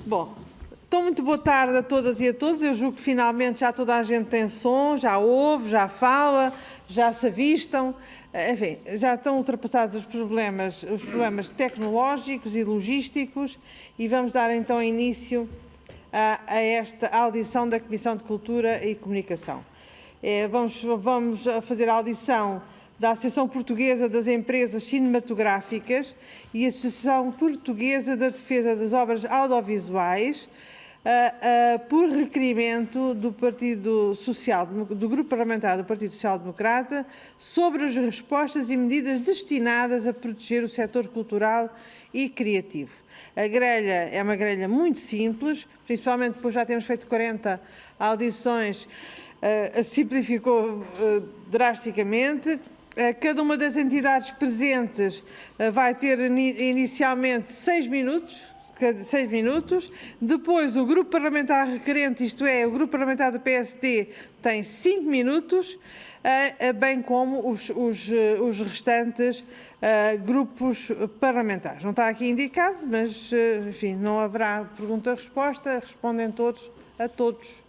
Bom, então muito boa tarde a todas e a todos. Eu julgo que finalmente já toda a gente tem som, já ouve, já fala, já se avistam. Enfim, já estão ultrapassados os problemas tecnológicos e logísticos e vamos dar então início a esta audição da Comissão de Cultura e Comunicação. Vamos fazer a audição da Associação Portuguesa das Empresas Cinematográficas e a Associação Portuguesa da Defesa das Obras Audiovisuais, por requerimento do do Grupo Parlamentar do Partido Social Democrata, sobre as respostas e medidas destinadas a proteger o setor cultural e criativo. A grelha é uma grelha muito simples, principalmente depois já temos feito 40 audições, simplificou drasticamente. Cada uma das entidades presentes vai ter inicialmente 6 minutos, depois o grupo parlamentar requerente, isto é, o grupo parlamentar do PSD, tem 5 minutos, bem como os restantes grupos parlamentares. Não está aqui indicado, mas, enfim, não haverá pergunta-resposta, respondem todos a todos.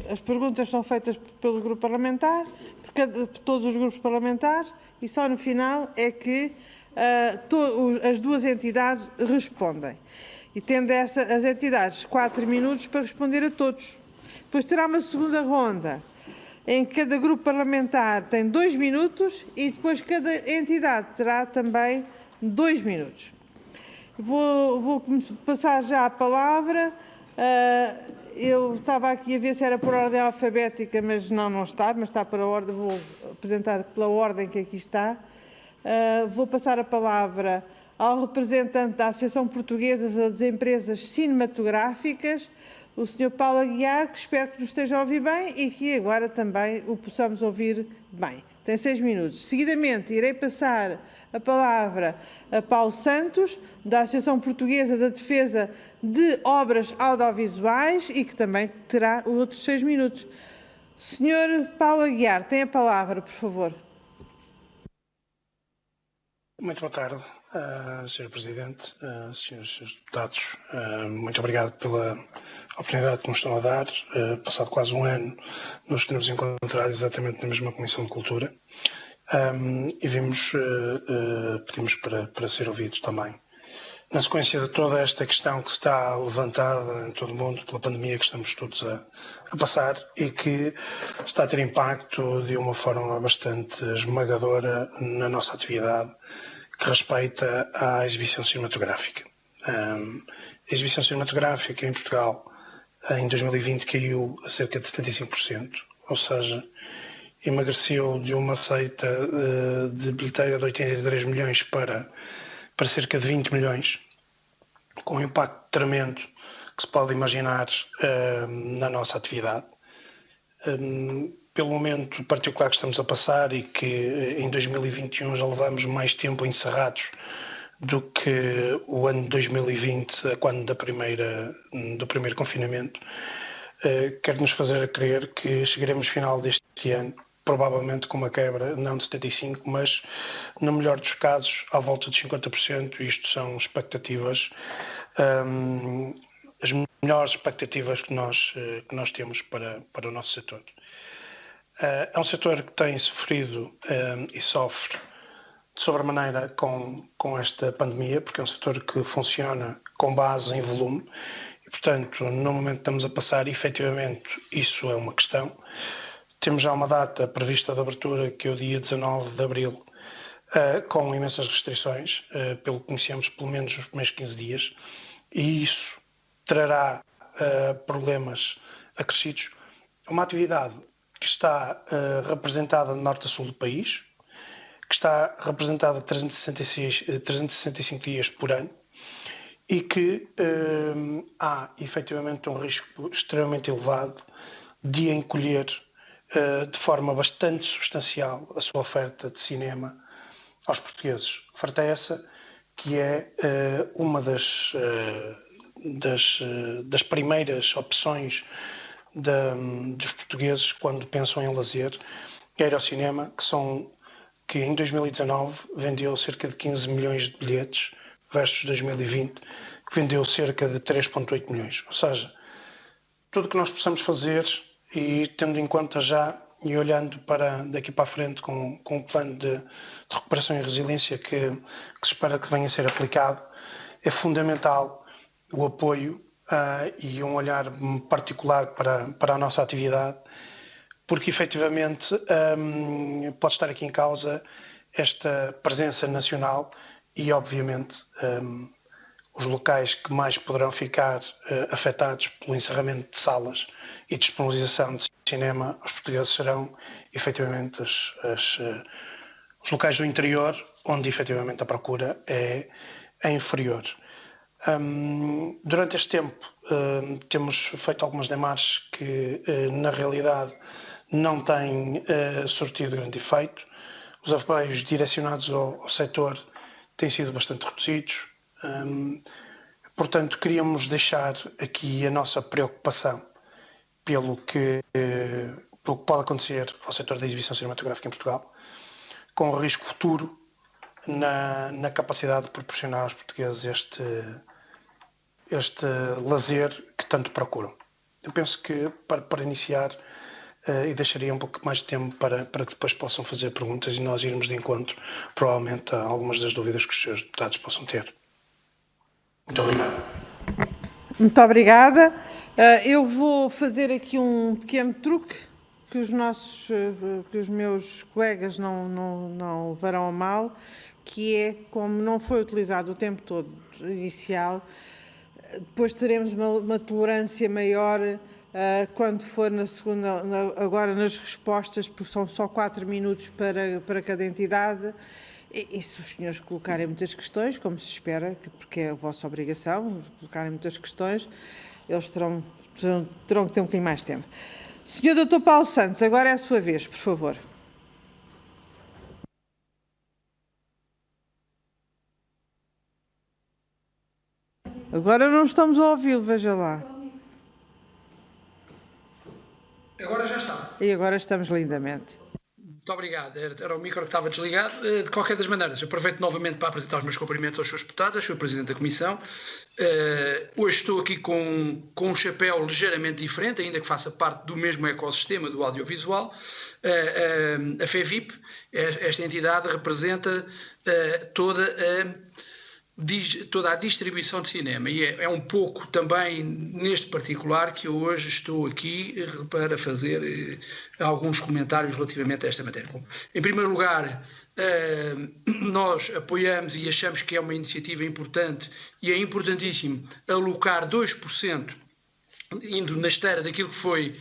As perguntas são feitas pelo grupo parlamentar, por todos os grupos parlamentares, e só no final é que as duas entidades respondem. E tendo as entidades 4 minutos para responder a todos. Depois terá uma segunda ronda, em que cada grupo parlamentar tem 2 minutos e depois cada entidade terá também 2 minutos. Vou passar já a palavra. Eu estava aqui a ver se era por ordem alfabética, mas não está, mas está para a ordem, vou apresentar pela ordem que aqui está. Vou passar a palavra ao representante da Associação Portuguesa das Empresas Cinematográficas, o Sr. Paulo Aguiar, que espero que nos esteja a ouvir bem e que agora também o possamos ouvir bem. Tem 6 minutos. Seguidamente, irei passar a palavra a Paulo Santos, da Associação Portuguesa da Defesa de Obras Audiovisuais e que também terá os outros 6 minutos. Sr. Paulo Aguiar, tem a palavra, por favor. Muito boa tarde, Sr. Presidente, Srs. Deputados. Muito obrigado pela oportunidade que nos estão a dar. Passado quase um ano, nos temos encontrado exatamente na mesma Comissão de Cultura e pedimos para ser ouvidos também. Na sequência de toda esta questão que está levantada em todo o mundo pela pandemia que estamos todos a passar e que está a ter impacto de uma forma bastante esmagadora na nossa atividade que respeita à exibição cinematográfica. A exibição cinematográfica em Portugal em 2020 caiu a cerca de 75%, ou seja, emagreceu de uma receita de bilheteira de 83 milhões para cerca de 20 milhões, com um impacto tremendo que se pode imaginar na nossa atividade. Pelo momento particular que estamos a passar e que em 2021 já levamos mais tempo encerrados do que o ano de 2020, quando do primeiro confinamento, quer nos fazer crer que chegaremos ao final deste ano provavelmente com uma quebra, não de 75%, mas, no melhor dos casos, à volta de 50%. Isto são expectativas, as melhores expectativas que nós temos para o nosso setor. É um setor que tem sofrido e sofre de sobremaneira com esta pandemia, porque é um setor que funciona com base em volume e, portanto, no momento que estamos a passar, efetivamente, isso é uma questão. Temos já uma data prevista de abertura, que é o dia 19 de abril, com imensas restrições, pelo que conhecemos, pelo menos nos primeiros 15 dias, e isso trará problemas acrescidos. Uma atividade que está representada de norte a sul do país, que está representada 365 dias por ano, e que há efetivamente um risco extremamente elevado de encolher de forma bastante substancial a sua oferta de cinema aos portugueses. Oferta essa que é uma das primeiras opções dos portugueses quando pensam em lazer, que era o cinema, que em 2019 vendeu cerca de 15 milhões de bilhetes versus 2020, que vendeu cerca de 3,8 milhões. Ou seja, tudo o que nós possamos fazer e tendo em conta já e olhando para daqui para a frente com o plano de recuperação e resiliência que se espera que venha a ser aplicado, é fundamental o apoio e um olhar particular para a nossa atividade, porque efetivamente pode estar aqui em causa esta presença nacional e obviamente os locais que mais poderão ficar afetados pelo encerramento de salas e disponibilização de cinema aos portugueses serão efetivamente os locais do interior, onde efetivamente a procura é inferior. Durante este tempo temos feito algumas demarches que na realidade não têm surtido grande efeito. Os apoios direcionados ao setor têm sido bastante reduzidos. Portanto, queríamos deixar aqui a nossa preocupação pelo que pode acontecer ao setor da exibição cinematográfica em Portugal, com o risco futuro na capacidade de proporcionar aos portugueses este lazer que tanto procuram. Eu penso que para iniciar e deixaria um pouco mais de tempo para que depois possam fazer perguntas e nós irmos de encontro provavelmente a algumas das dúvidas que os senhores deputados possam ter. Muito obrigado. Muito obrigada. Eu vou fazer aqui um pequeno truque que os meus colegas não levarão a mal, que é, como não foi utilizado o tempo todo inicial, depois teremos uma tolerância maior quando for na segunda, agora nas respostas, porque são só 4 minutos para cada entidade. E se os senhores colocarem muitas questões, como se espera, porque é a vossa obrigação, colocarem muitas questões, eles terão que ter um bocadinho mais de tempo. Senhor Dr. Paulo Santos, agora é a sua vez, por favor. Agora não estamos a ouvi-lo, veja lá. Agora já está. E agora estamos lindamente. Muito obrigado. Era o micro que estava desligado. De qualquer das maneiras, aproveito novamente para apresentar os meus cumprimentos aos senhores deputados, ao senhor Presidente da Comissão. Hoje estou aqui com um chapéu ligeiramente diferente, ainda que faça parte do mesmo ecossistema do audiovisual. A FEVIP, esta entidade, representa toda a distribuição de cinema e é um pouco também neste particular que eu hoje estou aqui para fazer alguns comentários relativamente a esta matéria. Em primeiro lugar, nós apoiamos e achamos que é uma iniciativa importante e é importantíssimo alocar 2%, indo na esteira daquilo que foi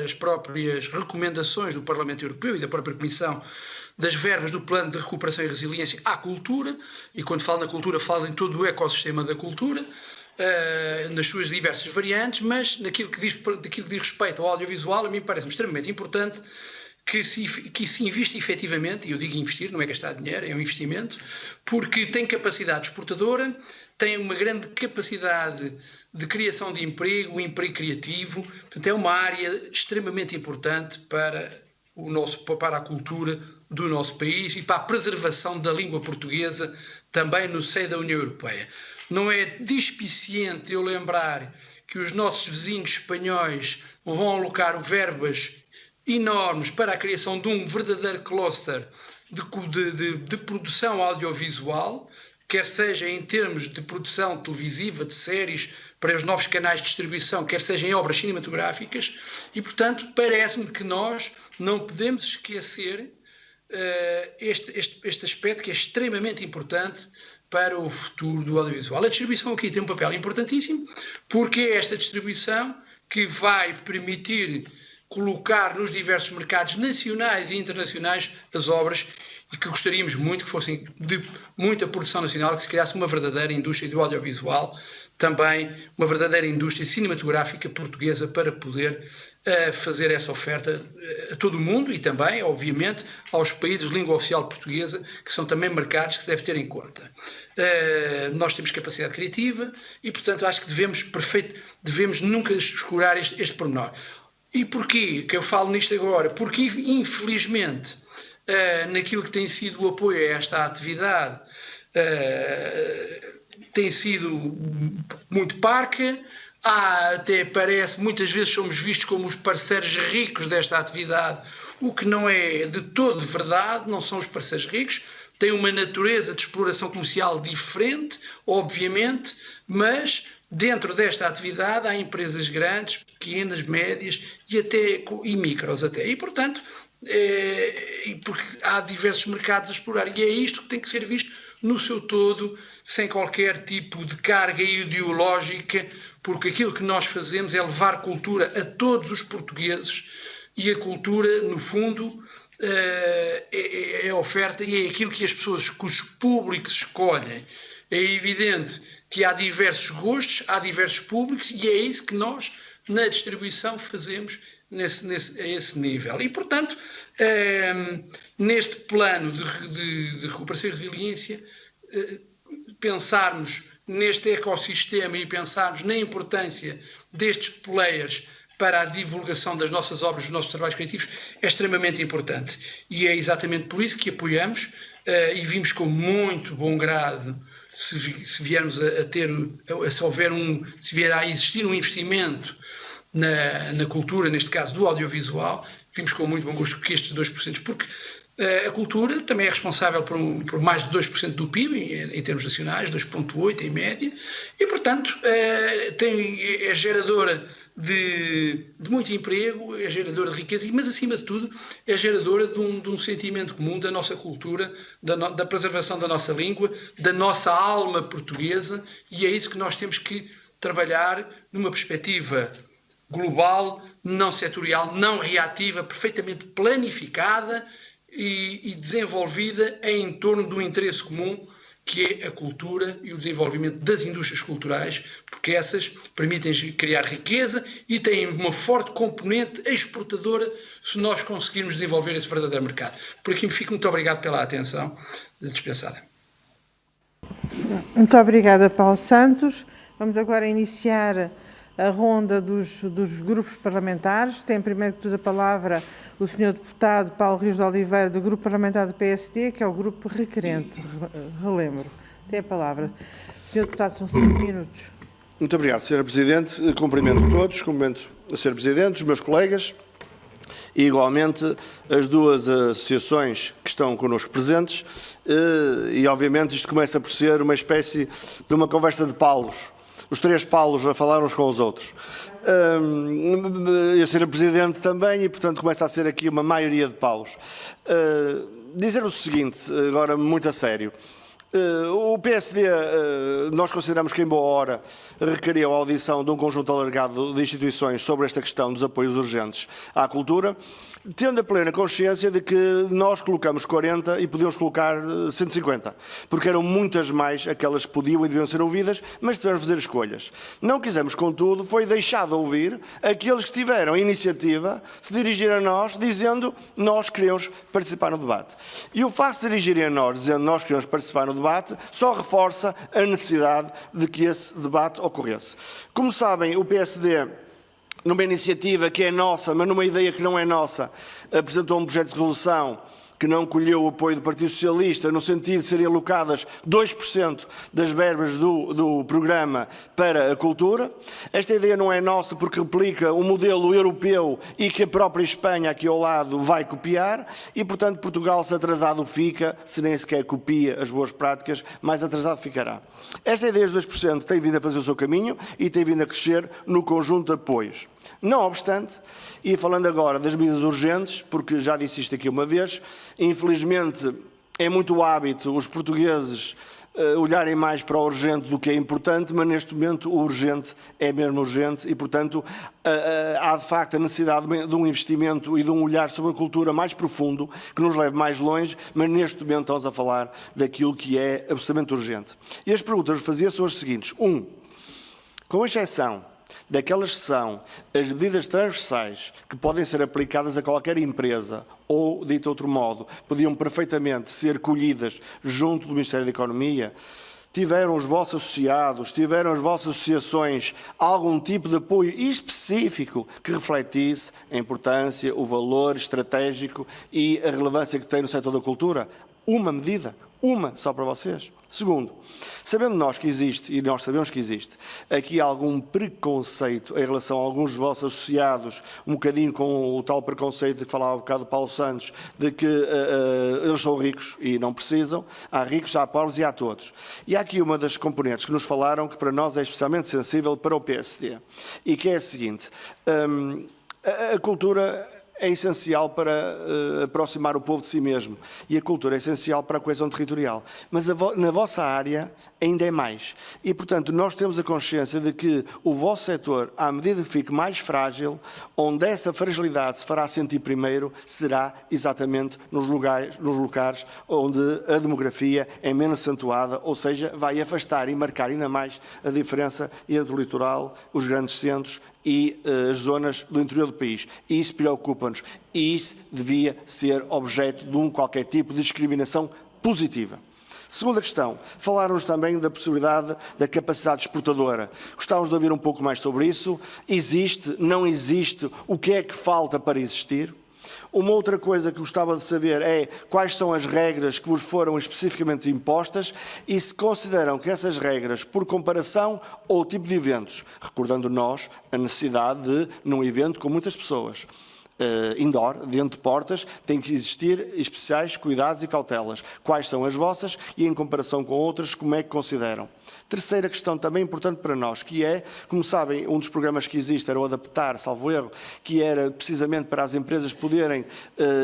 as próprias recomendações do Parlamento Europeu e da própria Comissão, das verbas do Plano de Recuperação e Resiliência à cultura, e quando falo na cultura falo em todo o ecossistema da cultura, nas suas diversas variantes, mas naquilo que diz respeito ao audiovisual, a mim parece-me extremamente importante que se invista efetivamente, e eu digo investir, não é gastar dinheiro, é um investimento, porque tem capacidade exportadora, tem uma grande capacidade de criação de emprego, um emprego criativo, portanto é uma área extremamente importante para a cultura do nosso país e para a preservação da língua portuguesa também no seio da União Europeia. Não é despiciente eu lembrar que os nossos vizinhos espanhóis vão alocar verbas enormes para a criação de um verdadeiro cluster de produção audiovisual, quer seja em termos de produção televisiva, de séries, para os novos canais de distribuição, quer seja em obras cinematográficas, e, portanto, parece-me que nós não podemos esquecer este aspecto que é extremamente importante para o futuro do audiovisual. A distribuição aqui tem um papel importantíssimo, porque é esta distribuição que vai permitir colocar nos diversos mercados nacionais e internacionais as obras e que gostaríamos muito que fossem de muita produção nacional, que se criasse uma verdadeira indústria do audiovisual, também uma verdadeira indústria cinematográfica portuguesa para poder fazer essa oferta a todo o mundo e também, obviamente, aos países de língua oficial portuguesa, que são também mercados que se deve ter em conta. Nós temos capacidade criativa e, portanto, acho que devemos nunca escurar este pormenor. E porquê que eu falo nisto agora? Porque, infelizmente, naquilo que tem sido o apoio a esta atividade, tem sido muito parca. Até parece, muitas vezes somos vistos como os parceiros ricos desta atividade, o que não é de todo verdade, não são os parceiros ricos, têm uma natureza de exploração comercial diferente, obviamente, mas dentro desta atividade há empresas grandes, pequenas, médias e micros até. E, portanto, porque há diversos mercados a explorar, e é isto que tem que ser visto no seu todo, sem qualquer tipo de carga ideológica, porque aquilo que nós fazemos é levar cultura a todos os portugueses, e a cultura, no fundo, é a oferta e é aquilo que as pessoas, que os públicos escolhem. É evidente que há diversos gostos, há diversos públicos, e é isso que nós, na distribuição, fazemos a esse nível. E, portanto, neste plano de recuperação e resiliência, pensarmos neste ecossistema e pensarmos na importância destes players para a divulgação das nossas obras, dos nossos trabalhos criativos, é extremamente importante. E é exatamente por isso que apoiamos e vimos com muito bom grado, se viermos a ter, se vier a existir um investimento na cultura, neste caso do audiovisual, vimos com muito bom gosto que estes 2%, porque a cultura também é responsável por mais de 2% do PIB, em termos nacionais, 2,8% em média, e, portanto, é geradora de muito emprego, é geradora de riqueza, mas, acima de tudo, é geradora de um sentimento comum da nossa cultura, da preservação da nossa língua, da nossa alma portuguesa, e é isso que nós temos que trabalhar numa perspectiva global, não setorial, não reativa, perfeitamente planificada e desenvolvida em torno do interesse comum, que é a cultura e o desenvolvimento das indústrias culturais, porque essas permitem criar riqueza e têm uma forte componente exportadora se nós conseguirmos desenvolver esse verdadeiro mercado. Por aqui me fico muito obrigado pela atenção dispensada. Muito obrigada, Paulo Santos. Vamos agora iniciar a ronda dos grupos parlamentares. Tem primeiro que tudo a palavra o Sr. Deputado Paulo Rios de Oliveira, do Grupo Parlamentar do PSD, que é o grupo requerente, relembro. Tem a palavra. Sr. Deputado, são 5 minutos. Muito obrigado, Sra. Presidente. Cumprimento todos, cumprimento a Sra. Presidente, os meus colegas e, igualmente, as duas associações que estão connosco presentes. E, obviamente, isto começa por ser uma espécie de uma conversa de Paulos. Os 3 Paulos a falar uns com os outros. Eu ser a Presidente também e, portanto, começa a ser aqui uma maioria de Paulos. Dizer o seguinte, agora muito a sério. O PSD, nós consideramos que em boa hora requeriu a audição de um conjunto alargado de instituições sobre esta questão dos apoios urgentes à cultura, tendo a plena consciência de que nós colocamos 40 e podíamos colocar 150, porque eram muitas mais aquelas que podiam e deviam ser ouvidas, mas tivemos de fazer escolhas. Não quisemos, contudo, foi deixado ouvir aqueles que tiveram a iniciativa se dirigir a nós, dizendo nós queremos participar no debate. E o facto de se dirigirem a nós, dizendo nós queremos participar no debate, só reforça a necessidade de que esse debate ocorresse. Como sabem, o PSD, numa iniciativa que é nossa, mas numa ideia que não é nossa, apresentou um projeto de resolução que não colheu o apoio do Partido Socialista, no sentido de serem alocadas 2% das verbas do programa para a cultura. Esta ideia não é nossa porque replica o modelo europeu e que a própria Espanha, aqui ao lado, vai copiar e, portanto, Portugal, se atrasado fica, se nem sequer copia as boas práticas, mais atrasado ficará. Esta ideia dos 2% tem vindo a fazer o seu caminho e tem vindo a crescer no conjunto de apoios. Não obstante, e falando agora das medidas urgentes, porque já disse isto aqui uma vez, infelizmente é muito hábito os portugueses olharem mais para o urgente do que é importante, mas neste momento o urgente é mesmo urgente e, portanto, há de facto a necessidade de um investimento e de um olhar sobre a cultura mais profundo, que nos leve mais longe, mas neste momento estamos a falar daquilo que é absolutamente urgente. E as perguntas que fazia são as seguintes. 1. Com exceção daquelas que são as medidas transversais que podem ser aplicadas a qualquer empresa ou, dito de outro modo, podiam perfeitamente ser colhidas junto do Ministério da Economia, tiveram os vossos associados, tiveram as vossas associações algum tipo de apoio específico que refletisse a importância, o valor estratégico e a relevância que tem no setor da cultura? Uma medida, Uma só para vocês. Segundo, sabendo nós que existe, e nós sabemos que existe, aqui algum preconceito em relação a alguns dos vossos associados, um bocadinho com o tal preconceito de que falava um bocado Paulo Santos, de que eles são ricos e não precisam. Há ricos, há pobres e há todos. E há aqui uma das componentes que nos falaram que para nós é especialmente sensível para o PSD, e que é a seguinte: a cultura é essencial para aproximar o povo de si mesmo, e a cultura é essencial para a coesão territorial. Mas na vossa área ainda é mais. E, portanto, nós temos a consciência de que o vosso setor, à medida que fique mais frágil, onde essa fragilidade se fará sentir primeiro, será exatamente nos locais onde a demografia é menos acentuada, ou seja, vai afastar e marcar ainda mais a diferença entre o litoral, os grandes centros e as zonas do interior do país. E isso preocupa-nos. E isso devia ser objeto de qualquer tipo de discriminação positiva. Segunda questão, falaram-nos também da possibilidade da capacidade exportadora. Gostávamos de ouvir um pouco mais sobre isso. Existe? Não existe? O que é que falta para existir? Uma outra coisa que gostava de saber é quais são as regras que vos foram especificamente impostas e se consideram que essas regras, por comparação ao tipo de eventos, recordando nós a necessidade de, num evento com muitas pessoas, indoor, dentro de portas, tem que existir especiais cuidados e cautelas. Quais são as vossas e, em comparação com outras, como é que consideram? Terceira questão também importante para nós, que é, como sabem, um dos programas que existe era o Adaptar, salvo erro, que era precisamente para as empresas poderem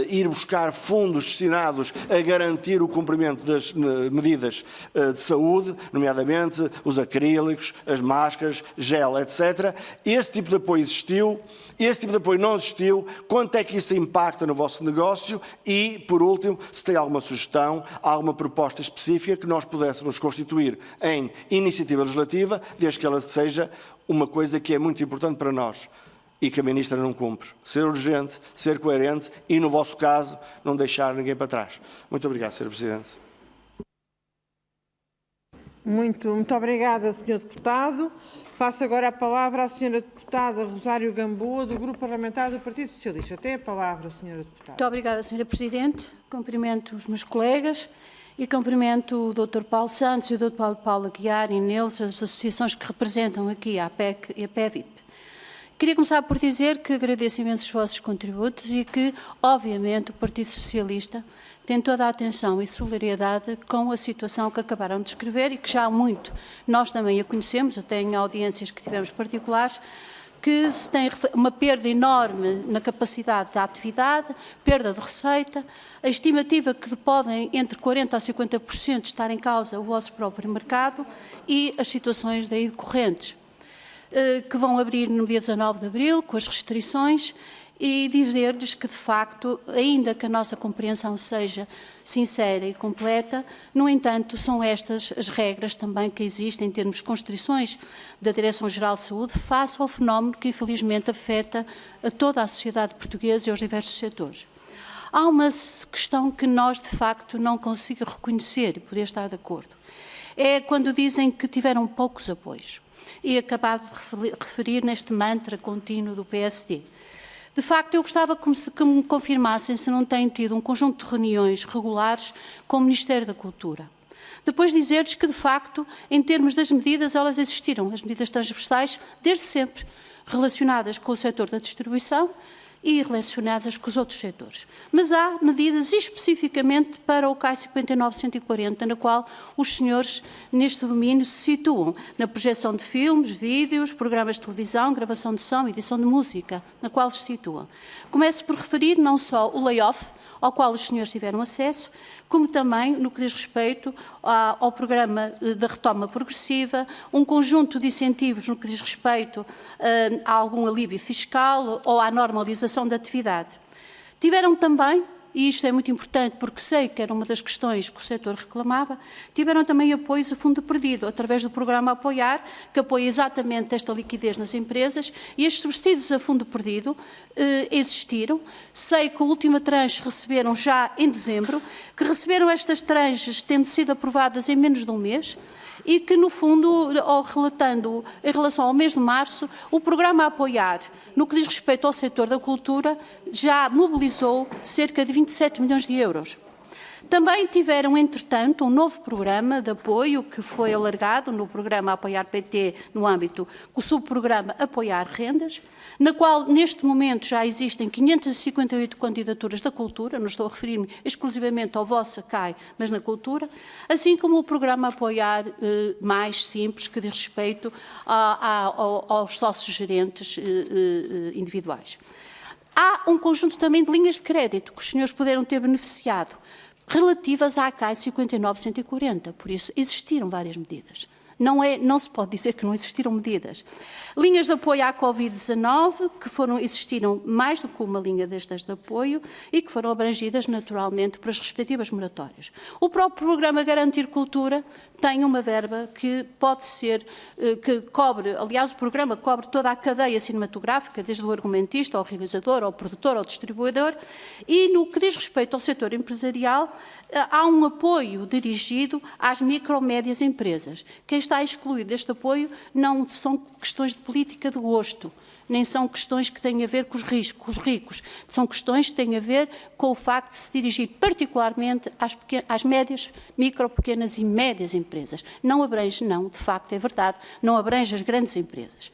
ir buscar fundos destinados a garantir o cumprimento das medidas de saúde, nomeadamente os acrílicos, as máscaras, gel, etc. Esse tipo de apoio existiu, esse tipo de apoio não existiu. Quanto é que isso impacta no vosso negócio? E, por último, se tem alguma sugestão, alguma proposta específica que nós pudéssemos constituir em iniciativa legislativa, desde que ela seja uma coisa que é muito importante para nós e que a Ministra não cumpre. Ser urgente, ser coerente e, no vosso caso, não deixar ninguém para trás. Muito obrigado, Sr. Presidente. Muito obrigada, Sr. Deputado. Passo agora a palavra à Sra. Deputada Rosário Gamboa, do Grupo Parlamentar do Partido Socialista. Tem a palavra, Sra. Deputada. Muito obrigada, Sra. Presidente. Cumprimento os meus colegas e cumprimento o Dr. Paulo Santos e o Dr. Paulo Aguiar e neles as associações que representam aqui a APEC e a PEVIP. Queria começar por dizer que agradeço imenso os vossos contributos e que, obviamente, o Partido Socialista tem toda a atenção e solidariedade com a situação que acabaram de descrever e que já há muito nós também a conhecemos, até em audiências que tivemos particulares, que se tem uma perda enorme na capacidade da atividade, perda de receita, a estimativa que podem entre 40% a 50% estar em causa o vosso próprio mercado e as situações daí decorrentes, que vão abrir no dia 19 de abril, com as restrições, e dizer-lhes que, de facto, ainda que a nossa compreensão seja sincera e completa, no entanto, são estas as regras também que existem em termos de constrições da Direção-Geral de Saúde face ao fenómeno que, infelizmente, afeta a toda a sociedade portuguesa e aos diversos setores. Há uma questão que nós, de facto, não consigo reconhecer e poder estar de acordo. É quando dizem que tiveram poucos apoios. E acabado de referir neste mantra contínuo do PSD. De facto, eu gostava que me confirmassem se não têm tido um conjunto de reuniões regulares com o Ministério da Cultura. Depois dizer-lhes que, de facto, em termos das medidas, elas existiram, as medidas transversais, desde sempre, relacionadas com o setor da distribuição e relacionadas com os outros setores. Mas há medidas especificamente para o CAI 59-140, na qual os senhores, neste domínio, se situam na projeção de filmes, vídeos, programas de televisão, gravação de som, edição de música, na qual se situam. Começo por referir não só o layoff, ao qual os senhores tiveram acesso, como também no que diz respeito ao programa da retoma progressiva, um conjunto de incentivos no que diz respeito a algum alívio fiscal ou à normalização da atividade. Tiveram também, e isto é muito importante porque sei que era uma das questões que o setor reclamava, tiveram também apoios a fundo perdido, através do programa Apoiar, que apoia exatamente esta liquidez nas empresas, e estes subsídios a fundo perdido existiram. Sei que a última tranche receberam já em dezembro, que receberam estas tranches tendo sido aprovadas em menos de um mês, e que, no fundo, relatando em relação ao mês de março, o programa a apoiar, no que diz respeito ao setor da cultura, já mobilizou cerca de 27 milhões de euros. Também tiveram, entretanto, um novo programa de apoio que foi alargado no programa Apoiar PT no âmbito do subprograma Apoiar Rendas, na qual, neste momento, já existem 558 candidaturas da cultura, não estou a referir-me exclusivamente ao vosso CAI, mas na cultura, assim como o programa Apoiar Mais Simples, que diz respeito aos sócios-gerentes individuais. Há um conjunto também de linhas de crédito que os senhores puderam ter beneficiado, relativas à CAI 59-140, por isso existiram várias medidas. Não se pode dizer que não existiram medidas. Linhas de apoio à Covid-19, que existiram mais do que uma linha destas de apoio e que foram abrangidas naturalmente por as respectivas moratórias. O próprio programa Garantir Cultura tem uma verba que pode ser, que cobre, aliás o programa cobre toda a cadeia cinematográfica, desde o argumentista ao realizador, ao produtor, ao distribuidor, e no que diz respeito ao setor empresarial, há um apoio dirigido às micro, médias empresas. Quem está excluído deste apoio não são questões de política de gosto, nem são questões que têm a ver com os ricos, são questões que têm a ver com o facto de se dirigir particularmente às médias, micro, pequenas e médias empresas. Não abrange, não, de facto é verdade, não abrange as grandes empresas.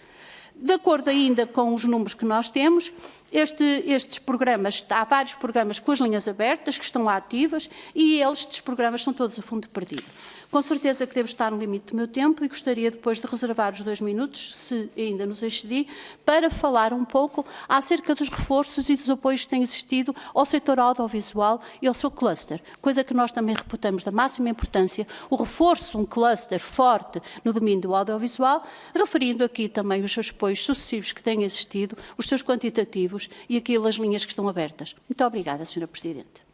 De acordo ainda com os números que nós temos, estes programas, há vários programas com as linhas abertas que estão ativas e estes programas são todos a fundo perdido. Com certeza que devo estar no limite do meu tempo e gostaria depois de reservar os 2 minutos, se ainda nos excedi, para falar um pouco acerca dos reforços e dos apoios que têm existido ao setor audiovisual e ao seu cluster, coisa que nós também reputamos da máxima importância, o reforço de um cluster forte no domínio do audiovisual, referindo aqui também os seus apoios sucessivos que têm existido, os seus quantitativos e aquelas linhas que estão abertas. Muito obrigada, Sra. Presidente.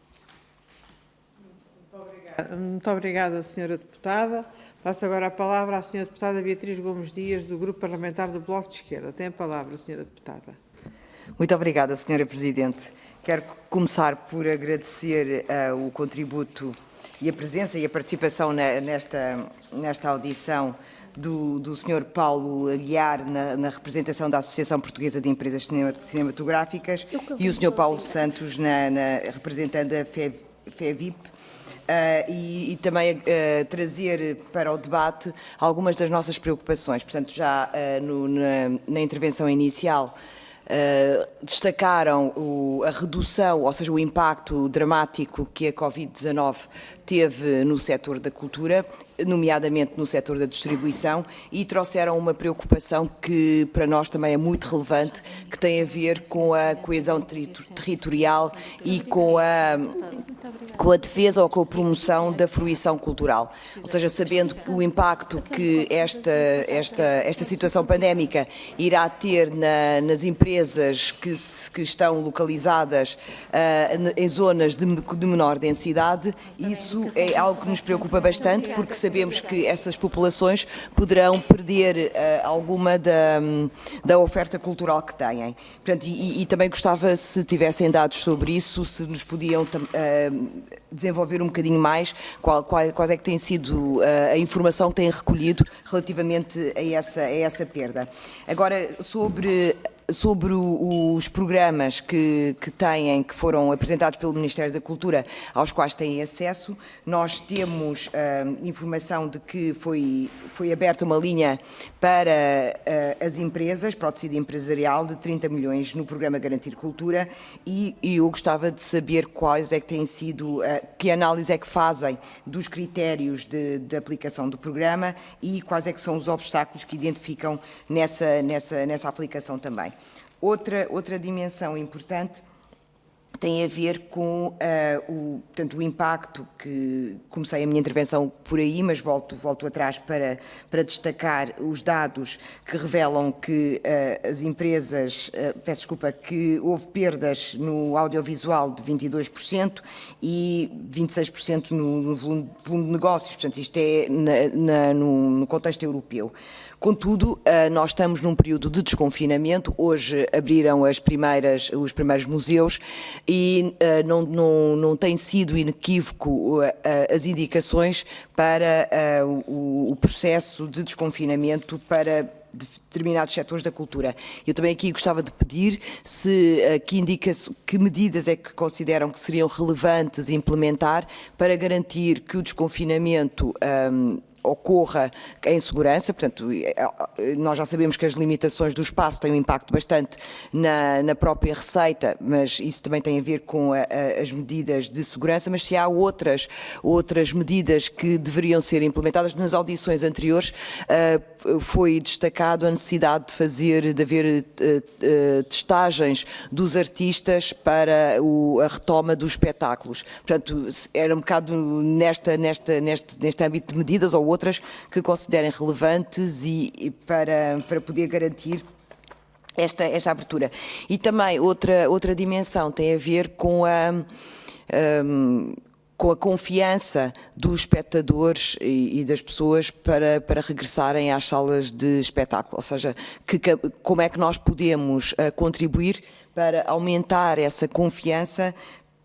Muito obrigada, Sra. Deputada. Passo agora a palavra à Sra. Deputada Beatriz Gomes Dias, do Grupo Parlamentar do Bloco de Esquerda. Tem a palavra, Sra. Deputada. Muito obrigada, Sra. Presidente. Quero começar por agradecer o contributo e a presença e a participação nesta audição do Sr. Paulo Aguiar na representação da Associação Portuguesa de Empresas Cinematográficas e o Sr. Paulo Santos representando a FEVIP. E também trazer para o debate algumas das nossas preocupações. Portanto, já na intervenção inicial destacaram a redução, ou seja, o impacto dramático que a Covid-19 teve no setor da cultura, nomeadamente no setor da distribuição, e trouxeram uma preocupação que para nós também é muito relevante, que tem a ver com a coesão territorial e com a defesa ou com a promoção da fruição cultural. Ou seja, sabendo que o impacto que esta situação pandémica irá ter nas empresas que estão localizadas em zonas de menor densidade, isso é algo que nos preocupa bastante, porque sabemos que essas populações poderão perder alguma da oferta cultural que têm. Portanto, e também gostava, se tivessem dados sobre isso, se nos podiam desenvolver um bocadinho mais quais é que tem sido a informação que têm recolhido relativamente a essa perda. Agora, sobre os programas que foram apresentados pelo Ministério da Cultura, aos quais têm acesso, nós temos informação de que foi aberta uma linha para as empresas, para o tecido empresarial, de 30 milhões no programa Garantir Cultura, e eu gostava de saber quais é que têm sido, que análise é que fazem dos critérios de aplicação do programa e quais é que são os obstáculos que identificam nessa aplicação também. Outra dimensão importante tem a ver com portanto, o impacto que comecei a minha intervenção por aí, mas volto atrás para destacar os dados que revelam que as empresas, que houve perdas no audiovisual de 22% e 26% no volume de negócios, portanto isto é no contexto europeu. Contudo, nós estamos num período de desconfinamento, hoje abriram os primeiros museus e não tem sido inequívoco as indicações para o processo de desconfinamento para determinados setores da cultura. Eu também aqui gostava de pedir se aqui indica que medidas é que consideram que seriam relevantes implementar para garantir que o desconfinamento ocorra em segurança. Portanto, nós já sabemos que as limitações do espaço têm um impacto bastante na própria receita, mas isso também tem a ver com as medidas de segurança, mas se há outras medidas que deveriam ser implementadas. Nas audições anteriores foi destacado a necessidade de haver testagens dos artistas para a retoma dos espetáculos. Portanto, era um bocado neste âmbito de medidas ou outras que considerem relevantes e para poder garantir esta abertura. E também outra dimensão tem a ver com a confiança dos espectadores e das pessoas para regressarem às salas de espetáculo. Ou seja, como é que nós podemos contribuir para aumentar essa confiança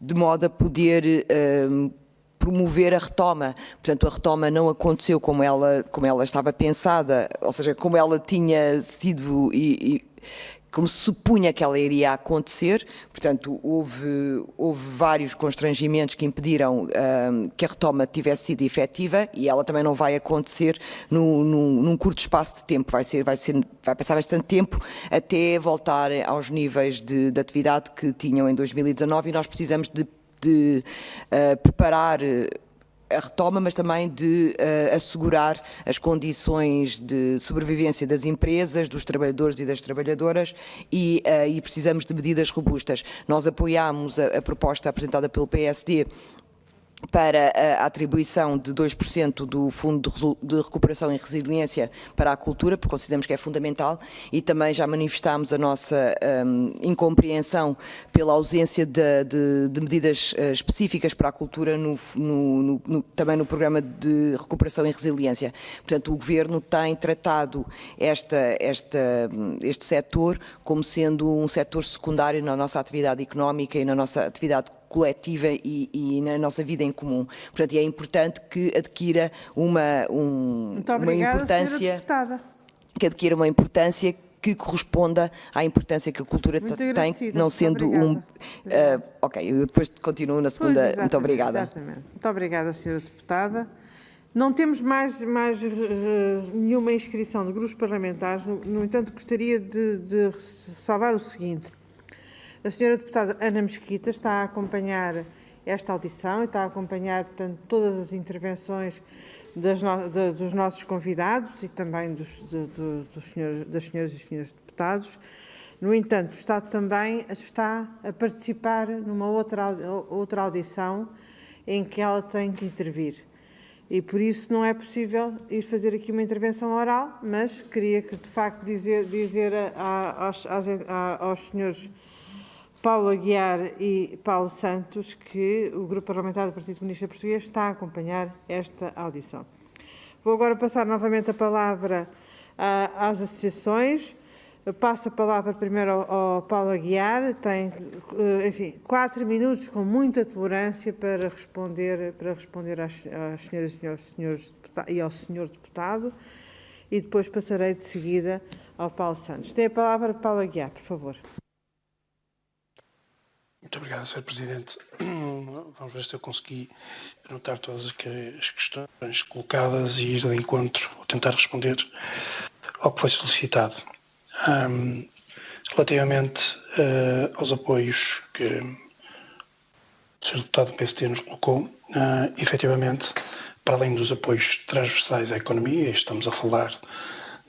de modo a poder promover a retoma. Portanto, a retoma não aconteceu como ela estava pensada, ou seja, como ela tinha sido como se supunha que ela iria acontecer. Portanto, houve vários constrangimentos que impediram que a retoma tivesse sido efetiva e ela também não vai acontecer num curto espaço de tempo. Vai passar bastante tempo até voltar aos níveis de atividade que tinham em 2019 e nós precisamos de preparar a retoma, mas também de assegurar as condições de sobrevivência das empresas, dos trabalhadores e das trabalhadoras e precisamos de medidas robustas. Nós apoiámos a proposta apresentada pelo PSD para a atribuição de 2% do Fundo de Recuperação e Resiliência para a cultura, porque consideramos que é fundamental, e também já manifestámos a nossa incompreensão pela ausência de medidas específicas para a cultura também no Programa de Recuperação e Resiliência. Portanto, o Governo tem tratado este setor como sendo um setor secundário na nossa atividade económica e na nossa atividade coletiva e na nossa vida em comum. Portanto, é importante que adquira uma importância, que corresponda à importância que a cultura tem, não sendo ok, eu depois continuo na segunda. Muito obrigada. Exatamente. Muito obrigada, Sra. Deputada. Não temos mais nenhuma inscrição de grupos parlamentares, no entanto, gostaria de salvar o seguinte. A Sra. Deputada Ana Mesquita está a acompanhar esta audição e está a acompanhar, portanto, todas as intervenções dos nossos convidados e também das senhoras e senhores deputados. No entanto, está a participar numa outra audição em que ela tem que intervir. E por isso não é possível ir fazer aqui uma intervenção oral, mas queria que, de facto, dizer aos senhores Paulo Aguiar e Paulo Santos que o Grupo Parlamentar do Partido Comunista Português está a acompanhar esta audição. Vou agora passar novamente a palavra às associações. Passo a palavra primeiro ao Paulo Aguiar. Tem, 4 minutos com muita tolerância para responder às senhoras e senhores deputados e ao senhor deputado, e depois passarei de seguida ao Paulo Santos. Tem a palavra Paulo Aguiar, por favor. Muito obrigado, Sr. Presidente. Vamos ver se eu consegui anotar todas as questões colocadas e ir de encontro, ou tentar responder ao que foi solicitado. Relativamente aos apoios que o Sr. Deputado do PSD nos colocou, efetivamente, para além dos apoios transversais à economia, estamos a falar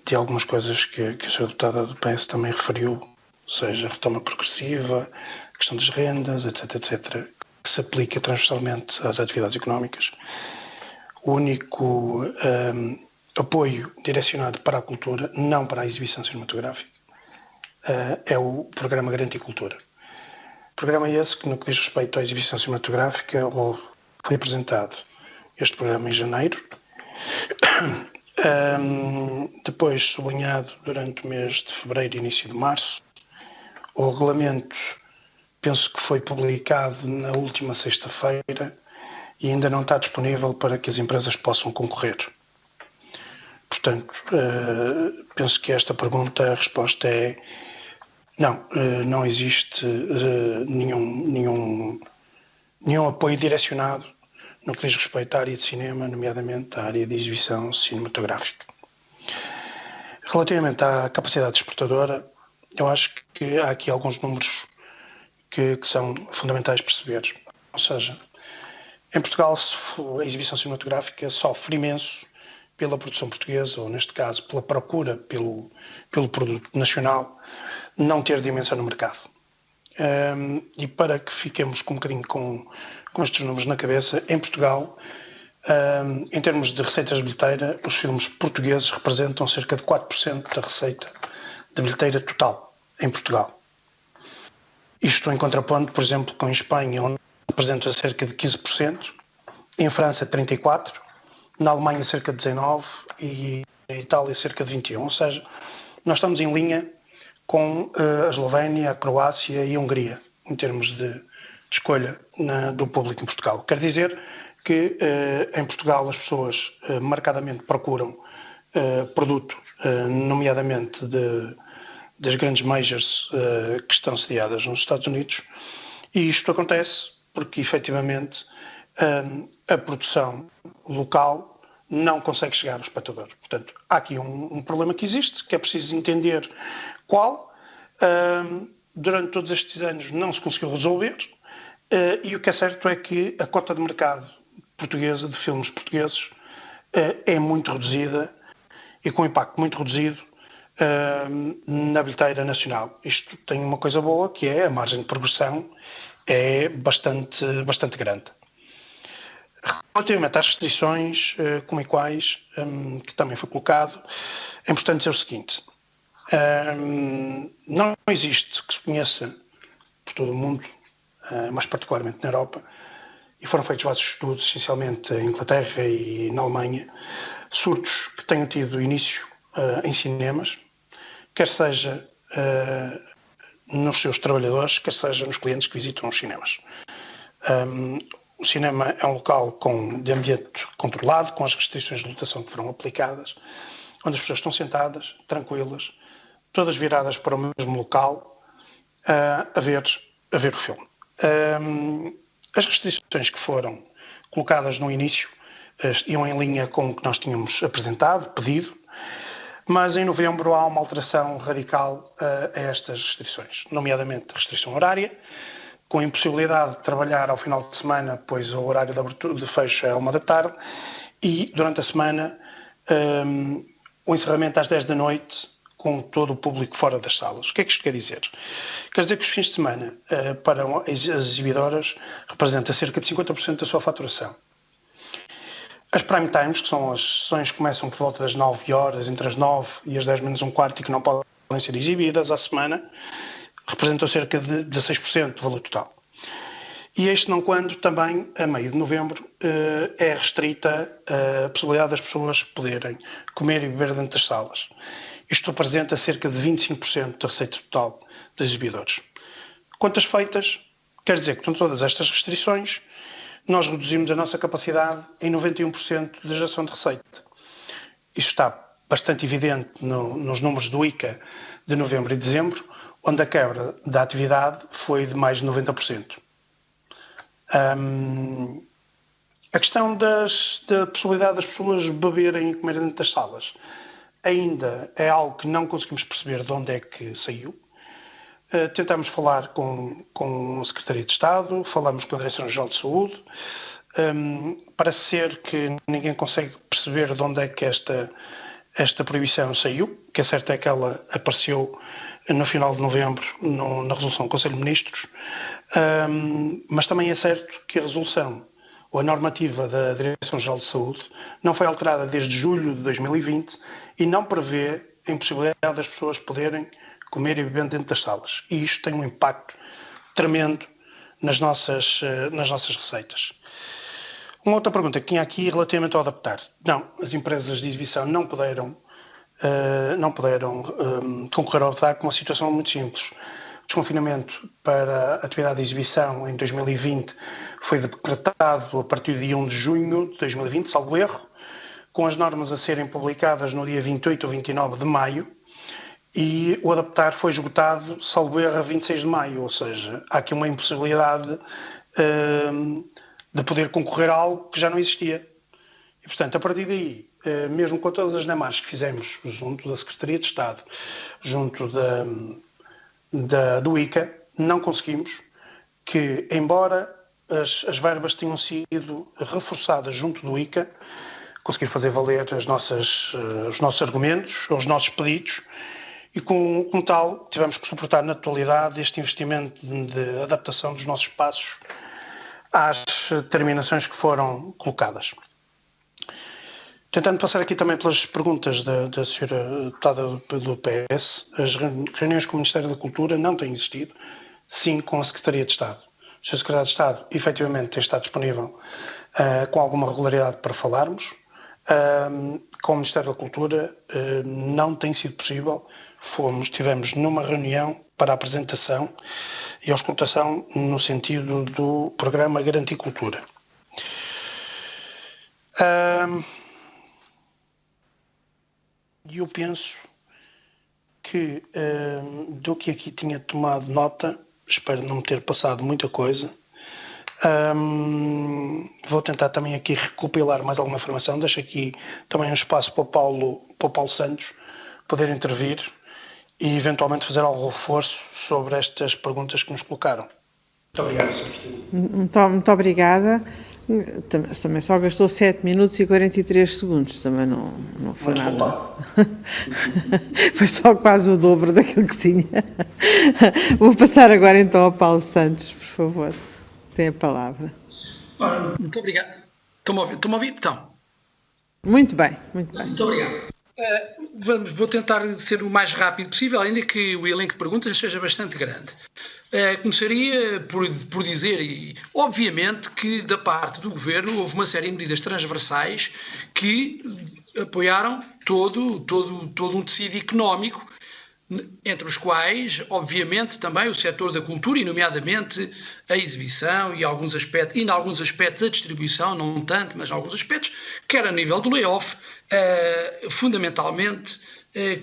de algumas coisas que o Sr. Deputado do PS também referiu, seja retoma progressiva, questão das rendas, etc., que se aplica transversalmente às atividades económicas. O único apoio direcionado para a cultura, não para a exibição cinematográfica, é o Programa Garantia Cultura. O programa é esse que, no que diz respeito à exibição cinematográfica, foi apresentado este programa em janeiro, depois sublinhado durante o mês de fevereiro e início de março. O regulamento, penso que foi publicado na última sexta-feira e ainda não está disponível para que as empresas possam concorrer. portanto, penso que esta pergunta, a resposta é não, não existe nenhum apoio direcionado no que diz respeito à área de cinema, nomeadamente à área de exibição cinematográfica. Relativamente à capacidade exportadora, eu acho que há aqui alguns números que são fundamentais perceber. Ou seja, em Portugal a exibição cinematográfica sofre imenso pela produção portuguesa, ou neste caso pela procura pelo produto nacional, não ter dimensão no mercado. E para que fiquemos com um bocadinho com estes números na cabeça, em Portugal, em termos de receitas de bilheteira, os filmes portugueses representam cerca de 4% da receita de bilheteira total em Portugal. Isto em contraponto, por exemplo, com a Espanha, onde representa cerca de 15%, em França 34%, na Alemanha cerca de 19% e na Itália cerca de 21%. Ou seja, nós estamos em linha com a Eslovénia, a Croácia e a Hungria, em termos de escolha do público em Portugal. Quer dizer que em Portugal as pessoas marcadamente procuram produto, nomeadamente das grandes majors que estão sediadas nos Estados Unidos, e isto acontece porque efetivamente a produção local não consegue chegar ao espectador. Portanto, há aqui um problema que existe, que é preciso entender qual. Durante todos estes anos não se conseguiu resolver, e o que é certo é que a cota de mercado portuguesa, de filmes portugueses, é muito reduzida e com um impacto muito reduzido na bilheteira nacional. Isto tem uma coisa boa, que é a margem de progressão é bastante grande. Relativamente às restrições como e quais, que também foi colocado, é importante dizer o seguinte: não existe que se conheça por todo o mundo, mais particularmente na Europa, e foram feitos vários estudos, essencialmente em Inglaterra e na Alemanha, surtos que tenham tido início em cinemas, quer seja nos seus trabalhadores, quer seja nos clientes que visitam os cinemas. O cinema é um local de ambiente controlado, com as restrições de lotação que foram aplicadas, onde as pessoas estão sentadas, tranquilas, todas viradas para o mesmo local, a ver o filme. As restrições que foram colocadas no início iam em linha com o que nós tínhamos apresentado, pedido, mas em novembro há uma alteração radical a estas restrições, nomeadamente a restrição horária, com a impossibilidade de trabalhar ao final de semana, pois o horário de abertura de fecho é 13h, e durante a semana o encerramento às 10 da noite, com todo o público fora das salas. O que é que isto quer dizer? Quer dizer que os fins de semana para as exibidoras representa cerca de 50% da sua faturação. As prime times, que são as sessões que começam por volta das 9 horas, entre as 9 e as 10 menos um quarto, e que não podem ser exibidas à semana, representam cerca de 16% do valor total. E este não quando também, a meio de novembro, é restrita a possibilidade das pessoas poderem comer e beber dentro das salas. Isto representa cerca de 25% da receita total dos exibidores. Contas feitas, quer dizer que com todas estas restrições, nós reduzimos a nossa capacidade em 91% de geração de receita. Isto está bastante evidente nos números do ICA de novembro e dezembro, onde a quebra da atividade foi de mais de 90%. A questão da possibilidade das pessoas beberem e comerem dentro das salas ainda é algo que não conseguimos perceber de onde é que saiu. Tentamos falar com a Secretaria de Estado, falamos com a Direção-Geral de Saúde. Parece ser que ninguém consegue perceber de onde é que esta proibição saiu, que é certo é que ela apareceu no final de novembro na resolução do Conselho de Ministros, mas também é certo que a resolução ou a normativa da Direção-Geral de Saúde não foi alterada desde julho de 2020 e não prevê a impossibilidade das pessoas poderem comer e beber dentro das salas. E isto tem um impacto tremendo nas nossas receitas. Uma outra pergunta que tinha aqui relativamente ao adaptar. Não, as empresas de exibição não puderam concorrer ao adaptar com uma situação muito simples. O desconfinamento para a atividade de exibição em 2020 foi decretado a partir de 1 de junho de 2020, salvo erro, com as normas a serem publicadas no dia 28 ou 29 de maio, e o adaptar foi esgotado, salvo erro, a 26 de maio, ou seja, há aqui uma impossibilidade de poder concorrer a algo que já não existia. E, portanto, a partir daí, mesmo com todas as demarches que fizemos junto da Secretaria de Estado, junto do ICA, não conseguimos que, embora as verbas tenham sido reforçadas junto do ICA, conseguir fazer valer os nossos argumentos, os nossos pedidos, e como tal tivemos que suportar na totalidade este investimento de adaptação dos nossos espaços às determinações que foram colocadas. Tentando passar aqui também pelas perguntas da senhora deputada do PS, as reuniões com o Ministério da Cultura não têm existido, sim com a Secretaria de Estado. O Sr. Secretário de Estado, efetivamente, tem estado disponível com alguma regularidade para falarmos. Com o Ministério da Cultura não tem sido possível. Estivemos numa reunião para a apresentação e a auscultação no sentido do programa Garantir Cultura. Eu penso que do que aqui tinha tomado nota, espero não me ter passado muita coisa. Vou tentar também aqui recopilar mais alguma informação. Deixo aqui também um espaço para o Paulo Santos poder intervir e eventualmente fazer algum reforço sobre estas perguntas que nos colocaram. Muito obrigado, Sr. Presidente. Muito obrigada. Também só gastou 7 minutos e 43 segundos. Também não foi muito nada. Foi só quase o dobro daquilo que tinha. Vou passar agora então ao Paulo Santos, por favor. Tem a palavra. Ora, muito obrigado. Estão-me a ouvir? Então. Muito bem, muito bem. Muito obrigado. Vou tentar ser o mais rápido possível, ainda que o elenco de perguntas seja bastante grande. Começaria por dizer, e obviamente, que da parte do Governo houve uma série de medidas transversais que apoiaram todo um tecido económico, entre os quais, obviamente, também o setor da cultura, e nomeadamente a exibição e em alguns aspectos a distribuição, não tanto, mas em alguns aspectos, quer a nível do layoff, fundamentalmente,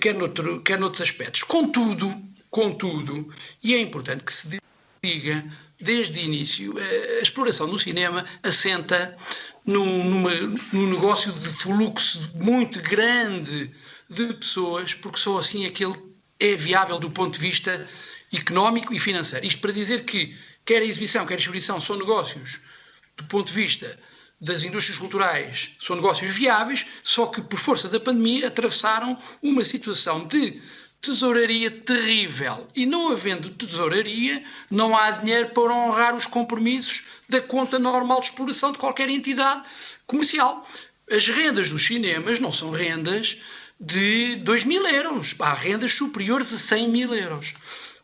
quer noutros aspectos. Contudo, e é importante que se diga, desde o início, a exploração do cinema assenta num negócio de fluxo muito grande de pessoas, porque só assim aquele é viável do ponto de vista económico e financeiro. Isto para dizer que quer a exibição, quer a distribuição são negócios, do ponto de vista das indústrias culturais, são negócios viáveis, só que por força da pandemia atravessaram uma situação de tesouraria terrível. E não havendo tesouraria, não há dinheiro para honrar os compromissos da conta normal de exploração de qualquer entidade comercial. As rendas dos cinemas não são rendas de 2.000 euros. Há rendas superiores a 100.000 euros.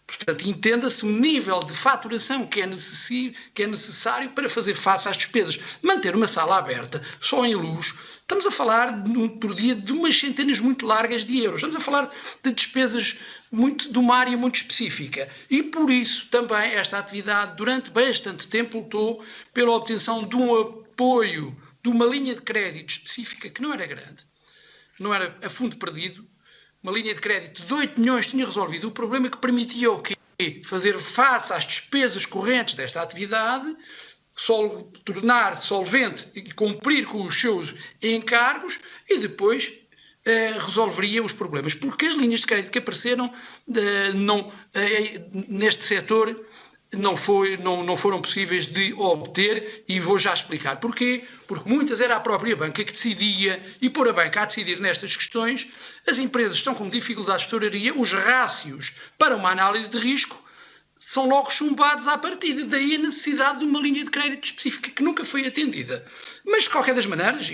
Portanto, entenda-se o nível de faturação que é necessário para fazer face às despesas. Manter uma sala aberta, só em luz, estamos a falar por dia de umas centenas muito largas de euros. Estamos a falar de despesas de uma área muito específica. E por isso também esta atividade durante bastante tempo lutou pela obtenção de um apoio, de uma linha de crédito específica que não era grande, não era a fundo perdido. Uma linha de crédito de 8 milhões tinha resolvido o problema, que permitia o quê? Fazer face às despesas correntes desta atividade, tornar-se solvente e cumprir com os seus encargos e depois resolveria os problemas. Porque as linhas de crédito que apareceram neste setor não foram possíveis de obter, e vou já explicar porquê. Porque muitas era a própria banca que decidia, e por a banca a decidir nestas questões, as empresas estão com dificuldades de tesouraria, os rácios para uma análise de risco são logo chumbados à partida, daí a necessidade de uma linha de crédito específica que nunca foi atendida. Mas de qualquer das maneiras,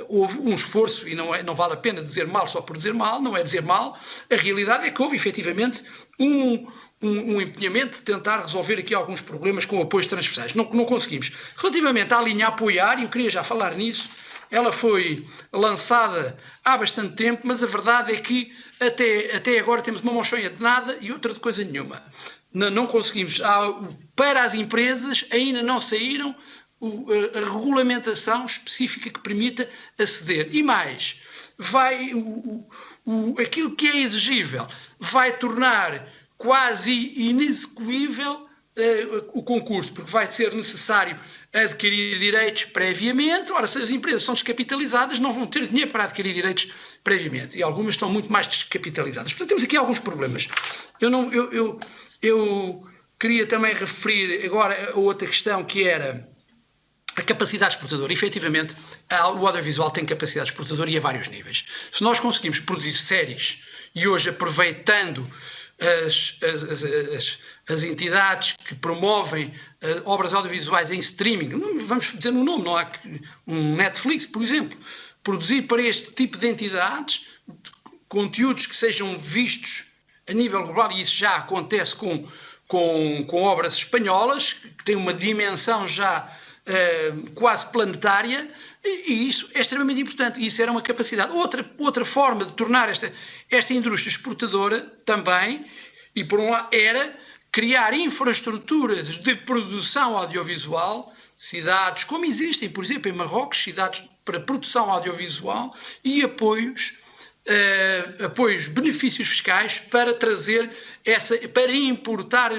houve um esforço, e não vale a pena dizer mal só por dizer mal, não é dizer mal, a realidade é que houve efetivamente um empenhamento de tentar resolver aqui alguns problemas com apoios transversais. Não conseguimos. Relativamente à linha a apoiar, e eu queria já falar nisso, ela foi lançada há bastante tempo, mas a verdade é que até agora temos uma mochonha de nada e outra de coisa nenhuma. Não conseguimos. Para as empresas ainda não saíram a regulamentação específica que permita aceder. E mais, aquilo que é exigível vai tornar quase inexecuível o concurso, porque vai ser necessário adquirir direitos previamente. Ora, se as empresas são descapitalizadas, não vão ter dinheiro para adquirir direitos previamente, e algumas estão muito mais descapitalizadas. Portanto, temos aqui alguns problemas. Eu queria também referir agora a outra questão, que era a capacidade exportadora. Efetivamente, o audiovisual tem capacidade exportadora e a vários níveis. Se nós conseguimos produzir séries, e hoje aproveitando as entidades que promovem obras audiovisuais em streaming, vamos dizer um nome, não há um Netflix, por exemplo, produzir para este tipo de entidades conteúdos que sejam vistos a nível global, e isso já acontece com obras espanholas, que têm uma dimensão já quase planetária, e isso é extremamente importante, e isso era uma capacidade. Outra forma de tornar esta indústria exportadora também, e por um lado, era criar infraestruturas de produção audiovisual, cidades como existem, por exemplo, em Marrocos, cidades para produção audiovisual, e apoios, benefícios fiscais para trazer para importar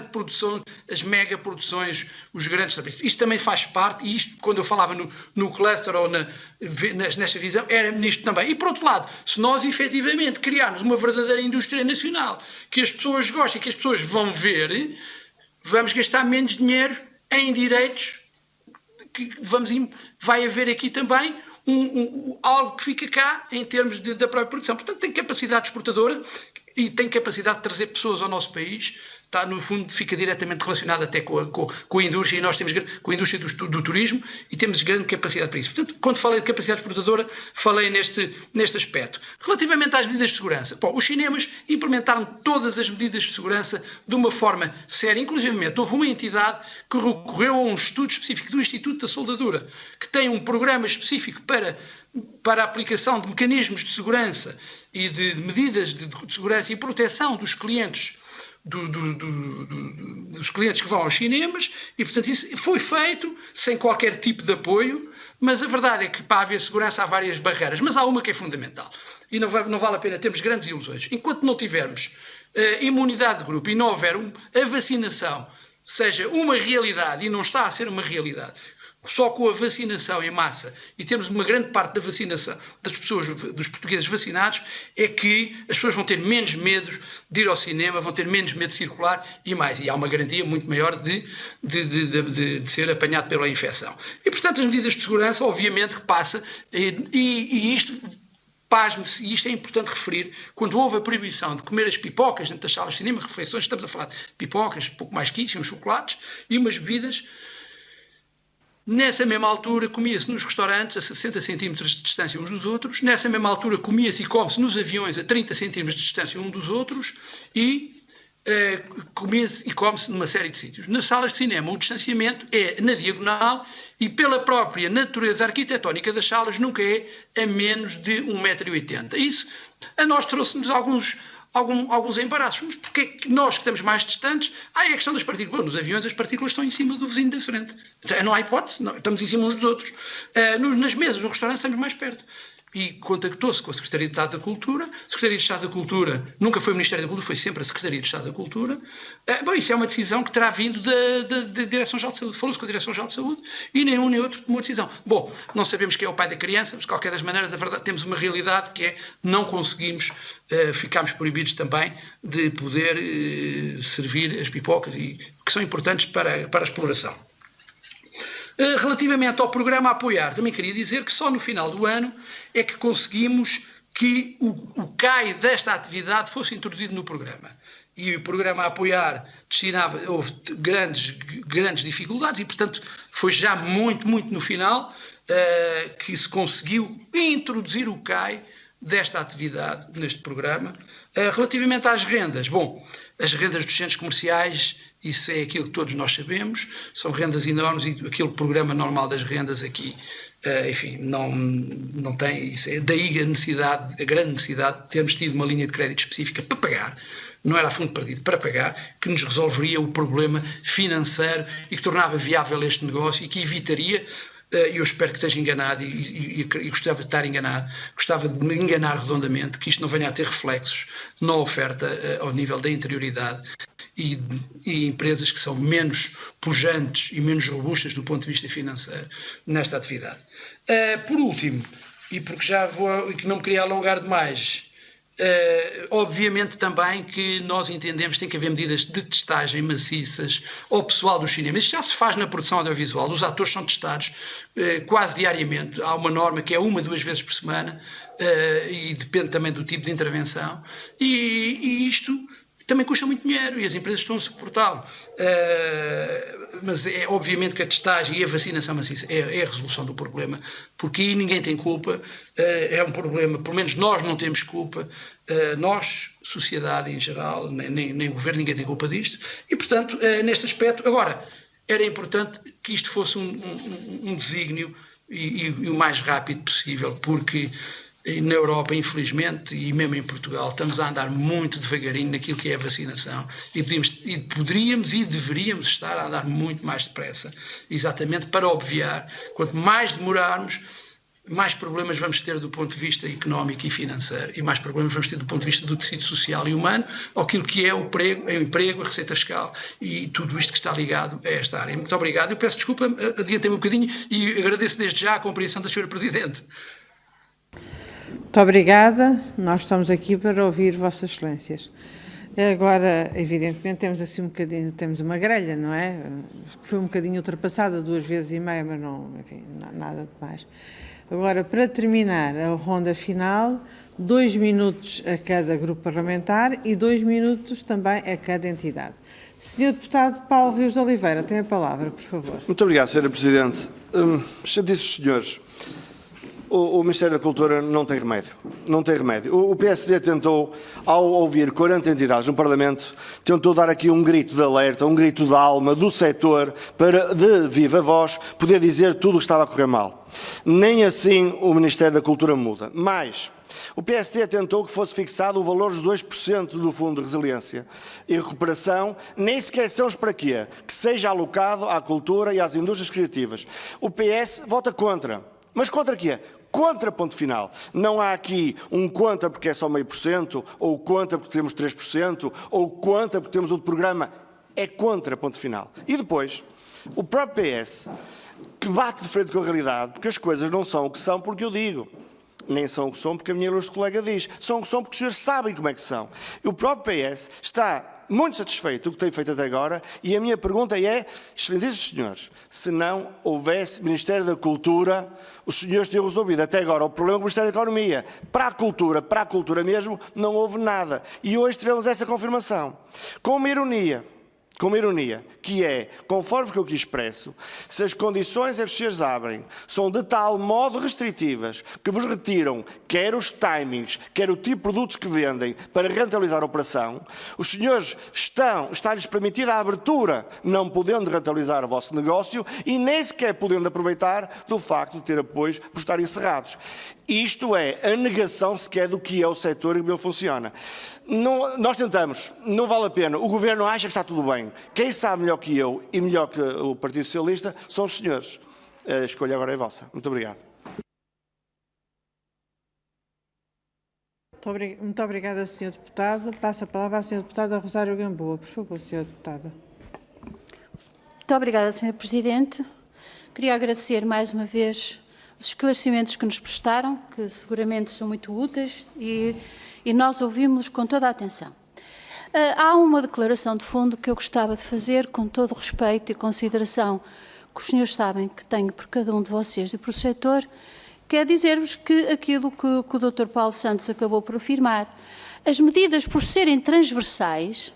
as mega produções, os grandes serviços. Isto também faz parte, e isto, quando eu falava no cluster ou nesta visão, era nisto também. E por outro lado, se nós efetivamente criarmos uma verdadeira indústria nacional, que as pessoas gostem, que as pessoas vão ver, vamos gastar menos dinheiro em direitos, vai haver aqui também algo que fica cá em termos da própria produção. Portanto, tem capacidade exportadora e tem capacidade de trazer pessoas ao nosso país. Está, no fundo, fica diretamente relacionado até com a indústria, e nós temos com a indústria do turismo, e temos grande capacidade para isso. Portanto, quando falei de capacidade exportadora, falei neste aspecto. Relativamente às medidas de segurança, os cinemas implementaram todas as medidas de segurança de uma forma séria. Inclusivamente, houve uma entidade que recorreu a um estudo específico do Instituto da Soldadura, que tem um programa específico para a aplicação de mecanismos de segurança e de medidas de segurança e proteção dos clientes, dos clientes que vão aos cinemas, e portanto isso foi feito sem qualquer tipo de apoio, mas a verdade é que para haver segurança há várias barreiras, mas há uma que é fundamental, e não vale a pena termos grandes ilusões. Enquanto não tivermos imunidade de grupo e não houver a vacinação seja uma realidade, e não está a ser uma realidade, só com a vacinação em massa, e temos uma grande parte da vacinação das pessoas, dos portugueses vacinados, é que as pessoas vão ter menos medo de ir ao cinema, vão ter menos medo de circular, e há uma garantia muito maior de ser apanhado pela infecção. E, portanto, as medidas de segurança, obviamente, que passa, e isto, pasme-se, e isto é importante referir, quando houve a proibição de comer as pipocas dentro das salas de cinema, refeições, estamos a falar de pipocas, pouco mais que isso, uns chocolates e umas bebidas. Nessa mesma altura comia-se nos restaurantes a 60 centímetros de distância uns dos outros, nessa mesma altura comia-se e come-se nos aviões a 30 centímetros de distância uns dos outros, e comia-se e come-se numa série de sítios. Nas salas de cinema o distanciamento é na diagonal, e pela própria natureza arquitetónica das salas nunca é a menos de 1,80 m. Isso a nós trouxe-nos alguns embaraços, mas porque é que nós que estamos mais distantes, é a questão das partículas. Nos aviões as partículas estão em cima do vizinho da frente. Não há hipótese, não, estamos em cima uns dos outros. Nas mesas, no restaurante, estamos mais perto. E contactou-se com a Secretaria de Estado da Cultura. A Secretaria de Estado da Cultura nunca foi o Ministério da Cultura, foi sempre a Secretaria de Estado da Cultura. Isso é uma decisão que terá vindo da Direção-Geral de Saúde. Falou-se com a Direção-Geral de Saúde e nenhum nem outro tomou decisão. Bom, não sabemos quem é o pai da criança, mas de qualquer das maneiras, a verdade, temos uma realidade que é não conseguimos, ficámos proibidos também de poder servir as pipocas, que são importantes para a exploração. Relativamente ao programa a apoiar, também queria dizer que só no final do ano é que conseguimos que o CAI desta atividade fosse introduzido no programa. E o programa a apoiar houve grandes dificuldades, e portanto foi já muito no final que se conseguiu introduzir o CAI desta atividade neste programa. Relativamente às rendas, As rendas dos centros comerciais, isso é aquilo que todos nós sabemos, são rendas enormes e aquele programa normal das rendas aqui, enfim, não tem, isso é daí a grande necessidade de termos tido uma linha de crédito específica para pagar, não era a fundo perdido, para pagar, que nos resolveria o problema financeiro e que tornava viável este negócio e que evitaria, eu espero que esteja enganado e gostava de estar enganado, gostava de me enganar redondamente, que isto não venha a ter reflexos na oferta ao nível da interioridade e empresas que são menos pujantes e menos robustas do ponto de vista financeiro nesta atividade. Por último, e porque já vou, e que não me queria alongar demais, obviamente também que nós entendemos que tem que haver medidas de testagem maciças ao pessoal dos cinemas. Isto já se faz na produção audiovisual, os atores são testados quase diariamente, há uma norma que é 1 a 2 vezes por semana e depende também do tipo de intervenção e isto também custa muito dinheiro e as empresas estão a suportá-lo. Mas é obviamente que a testagem e a vacinação maciça é a resolução do problema, porque aí ninguém tem culpa, é um problema, pelo menos nós não temos culpa, nós, sociedade em geral, nem o governo, ninguém tem culpa disto, e portanto, neste aspecto, agora, era importante que isto fosse um desígnio e o mais rápido possível, porque na Europa, infelizmente, e mesmo em Portugal, estamos a andar muito devagarinho naquilo que é a vacinação e poderíamos e deveríamos estar a andar muito mais depressa, exatamente para obviar, quanto mais demorarmos, mais problemas vamos ter do ponto de vista económico e financeiro e mais problemas vamos ter do ponto de vista do tecido social e humano, ou aquilo que é o emprego, a receita fiscal e tudo isto que está ligado a esta área. Muito obrigado. Eu peço desculpa, adiantei-me um bocadinho e agradeço desde já a compreensão da Sra. Presidente. Muito obrigada. Nós estamos aqui para ouvir Vossas Excelências. Agora, evidentemente, temos assim um bocadinho, temos uma grelha, não é? Foi um bocadinho ultrapassada 2 vezes e meia, mas não, enfim, nada de mais. Agora, para terminar a ronda final, 2 minutos a cada grupo parlamentar e 2 minutos também a cada entidade. Sr. Deputado Paulo Rios de Oliveira, tem a palavra, por favor. Muito obrigado, Sra. Presidente. Já disse os senhores, o Ministério da Cultura não tem remédio. Não tem remédio. O PSD tentou, ao ouvir 40 entidades no Parlamento, tentou dar aqui um grito de alerta, um grito de alma do setor para, de viva voz, poder dizer tudo o que estava a correr mal. Nem assim o Ministério da Cultura muda. Mas o PSD tentou que fosse fixado o valor dos 2% do Fundo de Resiliência e Recuperação, nem sequer sabemos para quê, que seja alocado à cultura e às indústrias criativas. O PS vota contra. Mas contra quê? Contra, ponto final. Não há aqui um contra porque é só 0,5%, ou contra porque temos 3%, ou contra porque temos outro programa. É contra, ponto final. E depois, o próprio PS, que bate de frente com a realidade, porque as coisas não são o que são porque eu digo. Nem são o que são porque a minha ilustre colega diz. São o que são porque os senhores sabem como é que são. E o próprio PS está muito satisfeito do que tem feito até agora e a minha pergunta é, excelentíssimos senhores, se não houvesse Ministério da Cultura, os senhores tinham resolvido até agora o problema do Ministério da Economia. Para a cultura mesmo, não houve nada. E hoje tivemos essa confirmação. Com uma ironia, que é, conforme que eu aqui expresso, se as condições a que os senhores abrem são de tal modo restritivas que vos retiram quer os timings, quer o tipo de produtos que vendem para rentabilizar a operação, os senhores está-lhes permitida a abertura, não podendo rentabilizar o vosso negócio e nem sequer podendo aproveitar do facto de ter apoios por estarem encerrados. Isto é a negação sequer do que é o setor e como ele funciona. Nós tentamos, não vale a pena, o Governo acha que está tudo bem. Quem sabe melhor que eu e melhor que o Partido Socialista são os senhores. A escolha agora é vossa. Muito obrigado. Muito obrigada, Sr. Deputado. Passo a palavra à Sra. Deputada Rosário Gamboa. Por favor, Sra. Deputada. Muito obrigada, Sra. Presidente. Queria agradecer mais uma vez os esclarecimentos que nos prestaram, que seguramente são muito úteis e nós ouvimos-los com toda a atenção. Há uma declaração de fundo que eu gostava de fazer com todo o respeito e consideração que os senhores sabem que tenho por cada um de vocês e por o setor, que é dizer-vos que aquilo que o Dr. Paulo Santos acabou por afirmar, as medidas por serem transversais,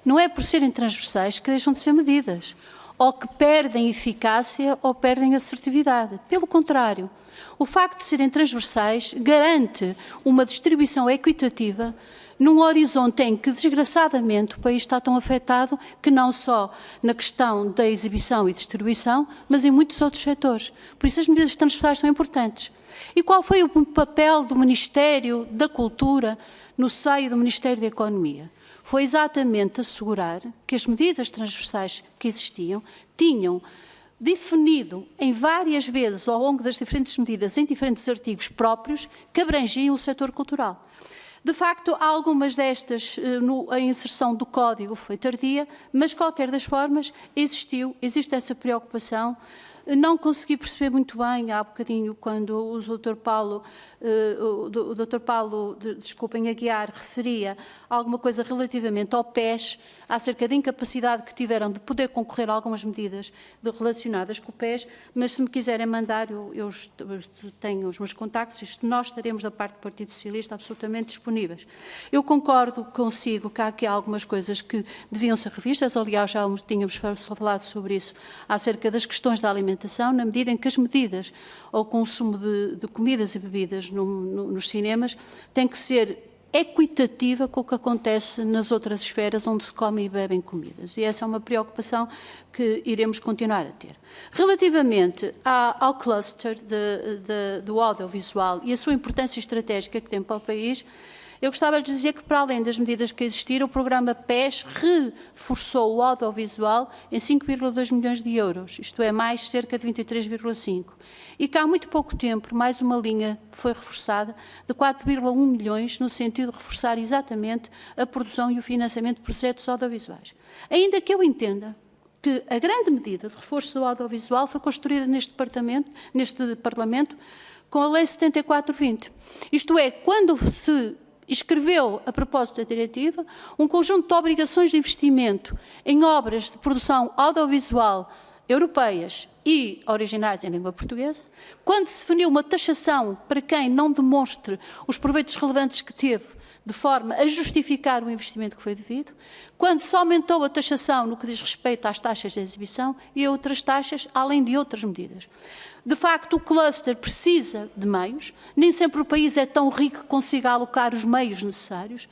não é por serem transversais que deixam de ser medidas, ou que perdem eficácia ou perdem assertividade. Pelo contrário, o facto de serem transversais garante uma distribuição equitativa num horizonte em que, desgraçadamente, o país está tão afetado que não só na questão da exibição e distribuição, mas em muitos outros setores. Por isso as medidas transversais são importantes. E qual foi o papel do Ministério da Cultura no seio do Ministério da Economia? Foi exatamente assegurar que as medidas transversais que existiam tinham definido em várias vezes ao longo das diferentes medidas, em diferentes artigos próprios, que abrangiam o setor cultural. De facto, algumas destas, a inserção do código foi tardia, mas, de qualquer das formas, existe essa preocupação. Não consegui perceber muito bem, há bocadinho, quando o Dr. Paulo, desculpem, Aguiar, referia alguma coisa relativamente ao PES, acerca da incapacidade que tiveram de poder concorrer a algumas medidas relacionadas com o PES, mas se me quiserem mandar, eu tenho os meus contactos, nós estaremos da parte do Partido Socialista absolutamente disponíveis. Eu concordo consigo que há aqui algumas coisas que deviam ser revistas, aliás, já tínhamos falado sobre isso, acerca das questões da alimentação, na medida em que as medidas ao consumo de comidas e bebidas nos cinemas têm que ser equitativa com o que acontece nas outras esferas onde se come e bebem comidas. E essa é uma preocupação que iremos continuar a ter. Relativamente ao cluster do audiovisual e a sua importância estratégica que tem para o país, eu gostava de dizer que, para além das medidas que existiram, o programa PES reforçou o audiovisual em 5,2 milhões de euros, isto é, mais cerca de 23,5. E que há muito pouco tempo, mais uma linha foi reforçada de 4,1 milhões, no sentido de reforçar exatamente a produção e o financiamento de projetos audiovisuais. Ainda que eu entenda que a grande medida de reforço do audiovisual foi construída neste Parlamento, com a Lei 74/20. Isto é, quando se escreveu, a propósito da diretiva, um conjunto de obrigações de investimento em obras de produção audiovisual europeias e originais em língua portuguesa, quando se definiu uma taxação para quem não demonstre os proveitos relevantes que teve, de forma a justificar o investimento que foi devido, quando se aumentou a taxação no que diz respeito às taxas de exibição e a outras taxas, além de outras medidas. De facto, o cluster precisa de meios, nem sempre o país é tão rico que consiga alocar os meios necessários,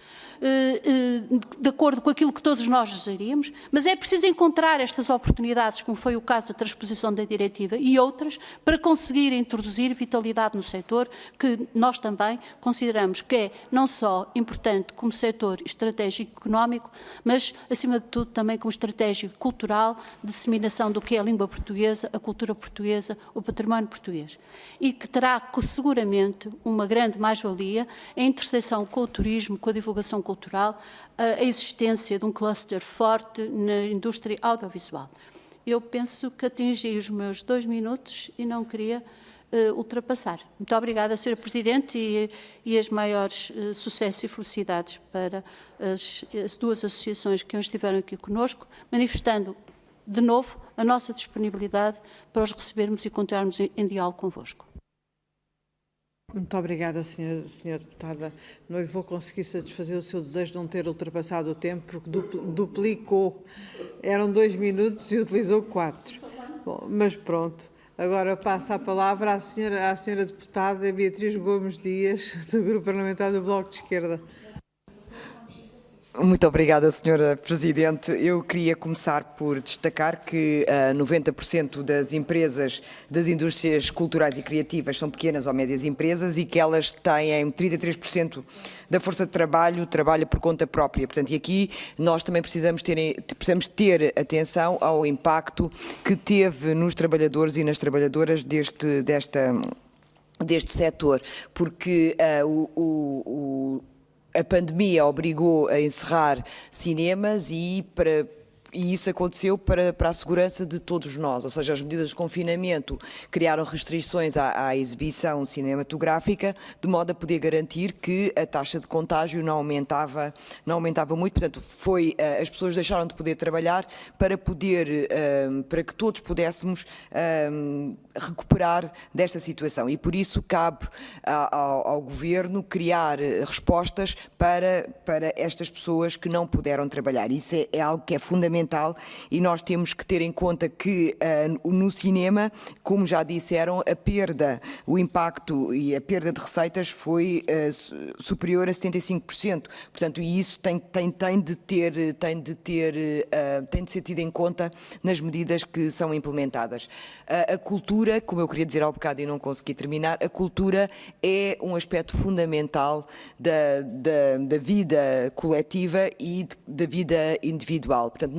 de acordo com aquilo que todos nós desejaríamos, mas é preciso encontrar estas oportunidades, como foi o caso da transposição da diretiva e outras, para conseguir introduzir vitalidade no setor, que nós também consideramos que é não só importante como setor estratégico económico, mas, acima de tudo, também como estratégia cultural, de disseminação do que é a língua portuguesa, a cultura portuguesa, o património português. E que terá seguramente uma grande mais-valia em interseção com o turismo, com a divulgação cultural, a existência de um cluster forte na indústria audiovisual. Eu penso que atingi os meus 2 minutos e não queria ultrapassar. Muito obrigada, Sra. Presidente, e as maiores sucessos e felicidades para as duas associações que hoje estiveram aqui conosco, manifestando de novo a nossa disponibilidade para os recebermos e continuarmos em diálogo convosco. Muito obrigada, senhora deputada. Não lhe vou conseguir satisfazer o seu desejo de não ter ultrapassado o tempo, porque duplicou. Eram 2 minutos e utilizou 4. Bom, mas pronto. Agora passo a palavra à senhora deputada Beatriz Gomes Dias, do Grupo Parlamentar do Bloco de Esquerda. Muito obrigada, Sra. Presidente. Eu queria começar por destacar que 90% das empresas das indústrias culturais e criativas são pequenas ou médias empresas e que elas têm 33% da força de trabalho, trabalha por conta própria. Portanto, e aqui nós também precisamos ter atenção ao impacto que teve nos trabalhadores e nas trabalhadoras deste setor, porque a pandemia obrigou a encerrar cinemas e isso aconteceu para a segurança de todos nós, ou seja, as medidas de confinamento criaram restrições à exibição cinematográfica, de modo a poder garantir que a taxa de contágio não aumentava muito. Portanto, as pessoas deixaram de poder trabalhar para que todos pudéssemos recuperar desta situação. E por isso cabe ao Governo criar respostas para estas pessoas que não puderam trabalhar. Isso é algo que é fundamental fundamental e nós temos que ter em conta que no cinema, como já disseram, o impacto e a perda de receitas foi superior a 75%. Portanto, e isso tem de ser tido em conta nas medidas que são implementadas. A cultura, como eu queria dizer há bocado e não consegui terminar, a cultura é um aspecto fundamental da vida coletiva e da vida individual. Portanto,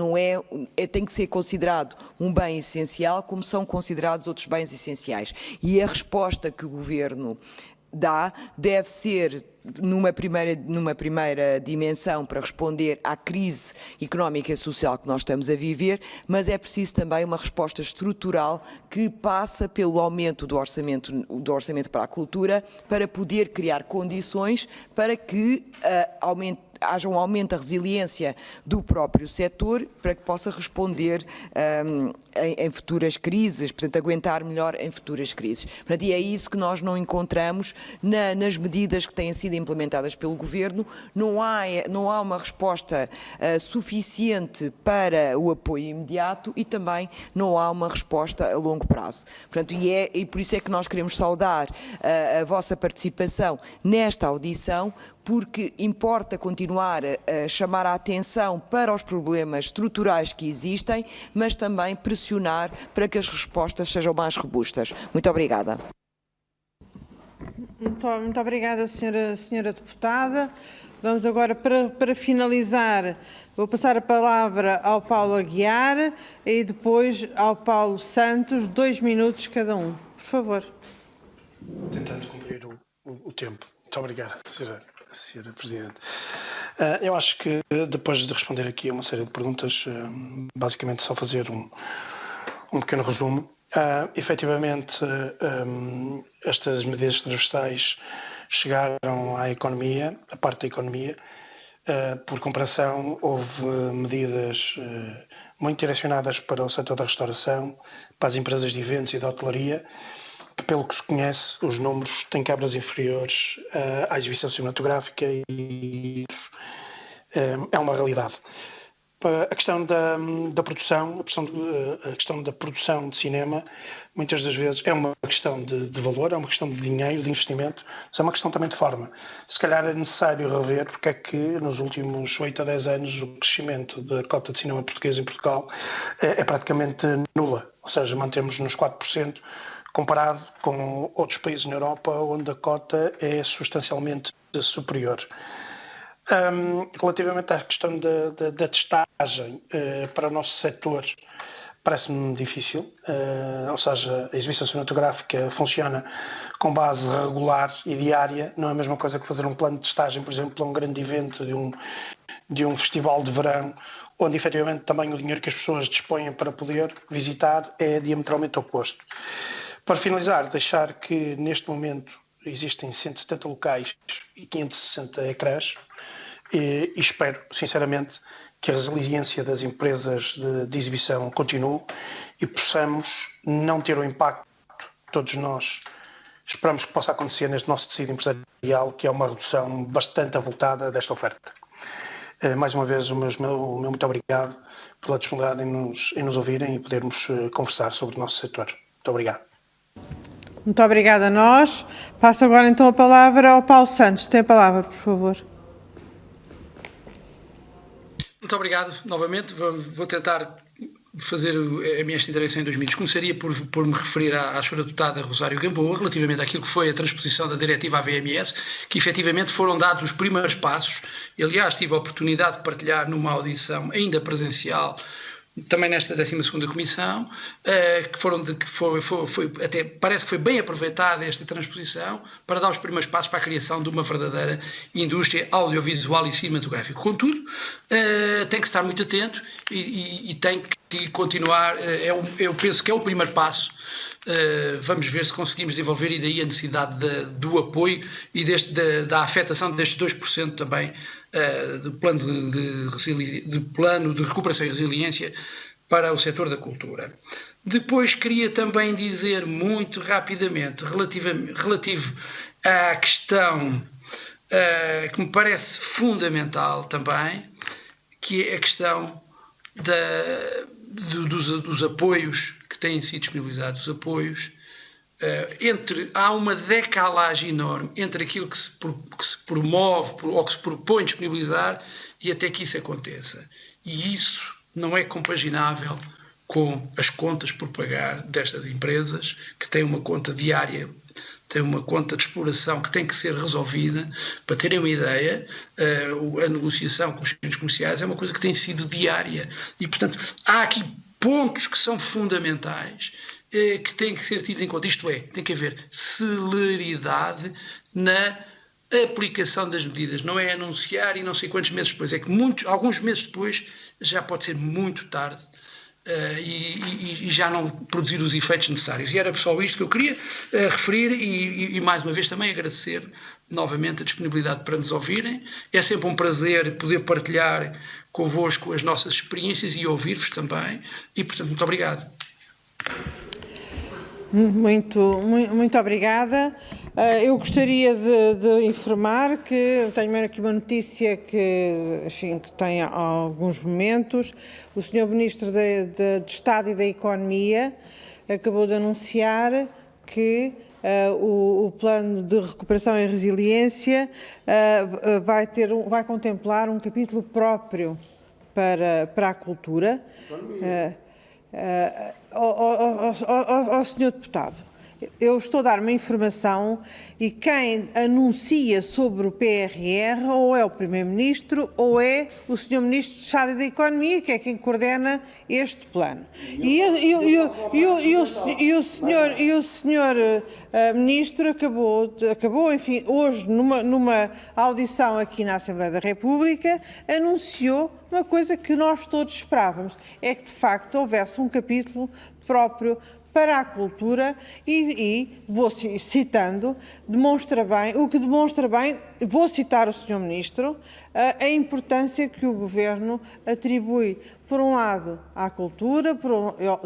tem que ser considerado um bem essencial, como são considerados outros bens essenciais. E a resposta que o Governo dá deve ser numa primeira dimensão para responder à crise económica e social que nós estamos a viver, mas é preciso também uma resposta estrutural que passa pelo aumento do orçamento para a cultura, para poder criar condições para que haja um aumento da resiliência do próprio setor para que possa responder em futuras crises, portanto, aguentar melhor em futuras crises. Portanto, e é isso que nós não encontramos nas medidas que têm sido implementadas pelo Governo. Não há uma resposta suficiente para o apoio imediato e também não há uma resposta a longo prazo. Portanto, e por isso é que nós queremos saudar a vossa participação nesta audição, porque importa continuar a chamar a atenção para os problemas estruturais que existem, mas também pressionar para que as respostas sejam mais robustas. Muito obrigada. Muito obrigada, senhora deputada. Vamos agora, para finalizar, vou passar a palavra ao Paulo Aguiar e depois ao Paulo Santos, 2 minutos cada um. Por favor. Tentando cumprir o tempo. Muito obrigado, Senhora Presidente. Eu acho que depois de responder aqui a uma série de perguntas, basicamente só fazer um pequeno resumo. Efetivamente, estas medidas transversais chegaram à economia, à parte da economia. Por comparação, houve medidas muito direcionadas para o setor da restauração, para as empresas de eventos e da hotelaria. Pelo que se conhece, os números têm quebras inferiores à exibição cinematográfica e é uma realidade. A questão da produção, a questão da produção de cinema, muitas das vezes é uma questão de valor, é uma questão de dinheiro, de investimento, mas é uma questão também de forma. Se calhar é necessário rever porque é que nos últimos 8 a 10 anos o crescimento da cota de cinema português em Portugal é praticamente nula, ou seja, mantemos nos 4%, comparado com outros países na Europa onde a cota é substancialmente superior. Relativamente à questão da testagem para o nosso setor, parece-me difícil, ou seja, a exibição cinematográfica funciona com base regular e diária, não é a mesma coisa que fazer um plano de testagem, por exemplo, a um grande evento de um festival de verão, onde efetivamente também o dinheiro que as pessoas dispõem para poder visitar é diametralmente oposto. Para finalizar, deixar que neste momento existem 170 locais e 560 ecrãs e espero, sinceramente, que a resiliência das empresas de exibição continue e possamos não ter o impacto que todos nós esperamos que possa acontecer neste nosso tecido empresarial, que é uma redução bastante avultada desta oferta. Mais uma vez, o meu muito obrigado pela disponibilidade em nos ouvirem e podermos conversar sobre o nosso setor. Muito obrigado. Muito obrigada a nós. Passo agora então a palavra ao Paulo Santos. Tem a palavra, por favor. Muito obrigado novamente. Vou tentar fazer a minha intervenção em 2 minutos. Começaria por me referir à senhora deputada Rosário Gamboa, relativamente àquilo que foi a transposição da diretiva AVMS, que efetivamente foram dados os primeiros passos. Aliás, tive a oportunidade de partilhar numa audição ainda presencial, também nesta 12ª Comissão, até parece que foi bem aproveitada esta transposição para dar os primeiros passos para a criação de uma verdadeira indústria audiovisual e cinematográfica. Contudo, tem que estar muito atento e tem que continuar, eu penso que é o primeiro passo. Vamos ver se conseguimos desenvolver e daí a necessidade do apoio e da afetação destes 2% também do plano de recuperação e resiliência para o setor da cultura. Depois queria também dizer muito rapidamente relativo à questão que me parece fundamental também, que é a questão dos apoios que têm sido disponibilizados, os apoios, há uma decalagem enorme entre aquilo que se promove ou que se propõe disponibilizar e até que isso aconteça. E isso não é compaginável com as contas por pagar destas empresas, que têm uma conta diária, têm uma conta de exploração que tem que ser resolvida. Para terem uma ideia, a negociação com os centros comerciais é uma coisa que tem sido diária. E, portanto, há aqui pontos que são fundamentais, que têm que ser tidos em conta. Isto é, tem que haver celeridade na aplicação das medidas. Não é anunciar e não sei quantos meses depois. É que alguns meses depois já pode ser muito tarde. E já não produzir os efeitos necessários. E era só isto que eu queria referir e mais uma vez também agradecer novamente a disponibilidade para nos ouvirem. É sempre um prazer poder partilhar convosco as nossas experiências e ouvir-vos também. E, portanto, muito obrigado. Muito obrigada. Eu gostaria de informar que tenho aqui uma notícia que, enfim, que tem alguns momentos. O Sr. Ministro de Estado e da Economia acabou de anunciar que o Plano de Recuperação e Resiliência vai contemplar um capítulo próprio para a cultura. Ao Sr. Deputado, eu estou a dar uma informação e quem anuncia sobre o PRR ou é o Primeiro-Ministro ou é o Sr. Ministro de Estado e da Economia, que é quem coordena este plano. E o Sr. Ministro acabou, enfim, hoje numa audição aqui na Assembleia da República, anunciou uma coisa que nós todos esperávamos, é que de facto houvesse um capítulo próprio para a cultura e vou citando, demonstra bem, vou citar o Sr. Ministro, a importância que o Governo atribui, por um lado, à cultura,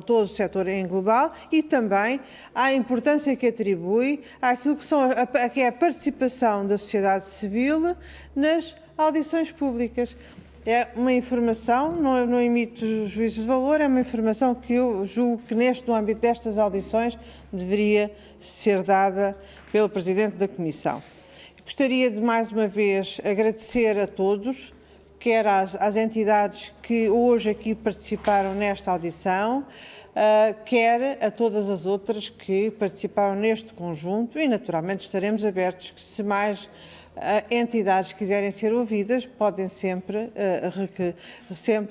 todo o setor em global, e também à importância que atribui àquilo que é a participação da sociedade civil nas audições públicas. É uma informação, não emito juízos de valor, é uma informação que eu julgo que no âmbito destas audições deveria ser dada pelo Presidente da Comissão. Gostaria de mais uma vez agradecer a todos, quer às entidades que hoje aqui participaram nesta audição, quer a todas as outras que participaram neste conjunto e naturalmente estaremos abertos que se mais entidades quiserem ser ouvidas, podem sempre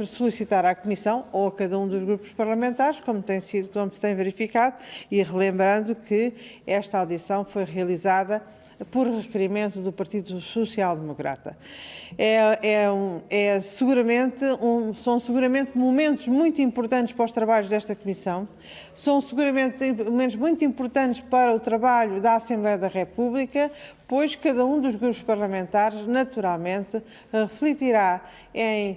solicitar à Comissão ou a cada um dos grupos parlamentares, como se tem verificado, e relembrando que esta audição foi realizada por requerimento do Partido Social Democrata. São seguramente momentos muito importantes para os trabalhos desta Comissão, são seguramente momentos muito importantes para o trabalho da Assembleia da República, pois cada um dos grupos parlamentares, naturalmente, refletirá em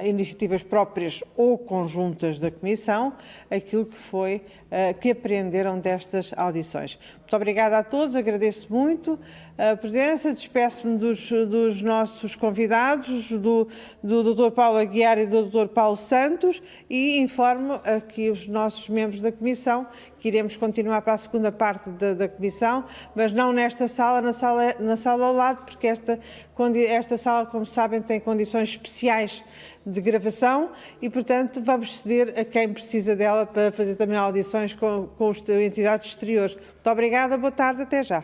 iniciativas próprias ou conjuntas da Comissão, aquilo que aprenderam destas audições. Muito obrigada a todos, agradeço muito a presença, despeço-me dos nossos convidados, do Dr. Paulo Aguiar e do Dr. Paulo Santos, e informo aqui os nossos membros da Comissão que iremos continuar para a segunda parte da Comissão, mas não nesta sala, na sala ao lado, porque esta sala, como sabem, tem condições especiais de gravação e, portanto, vamos ceder a quem precisa dela para fazer também audições com entidades exteriores. Muito obrigada, boa tarde, até já.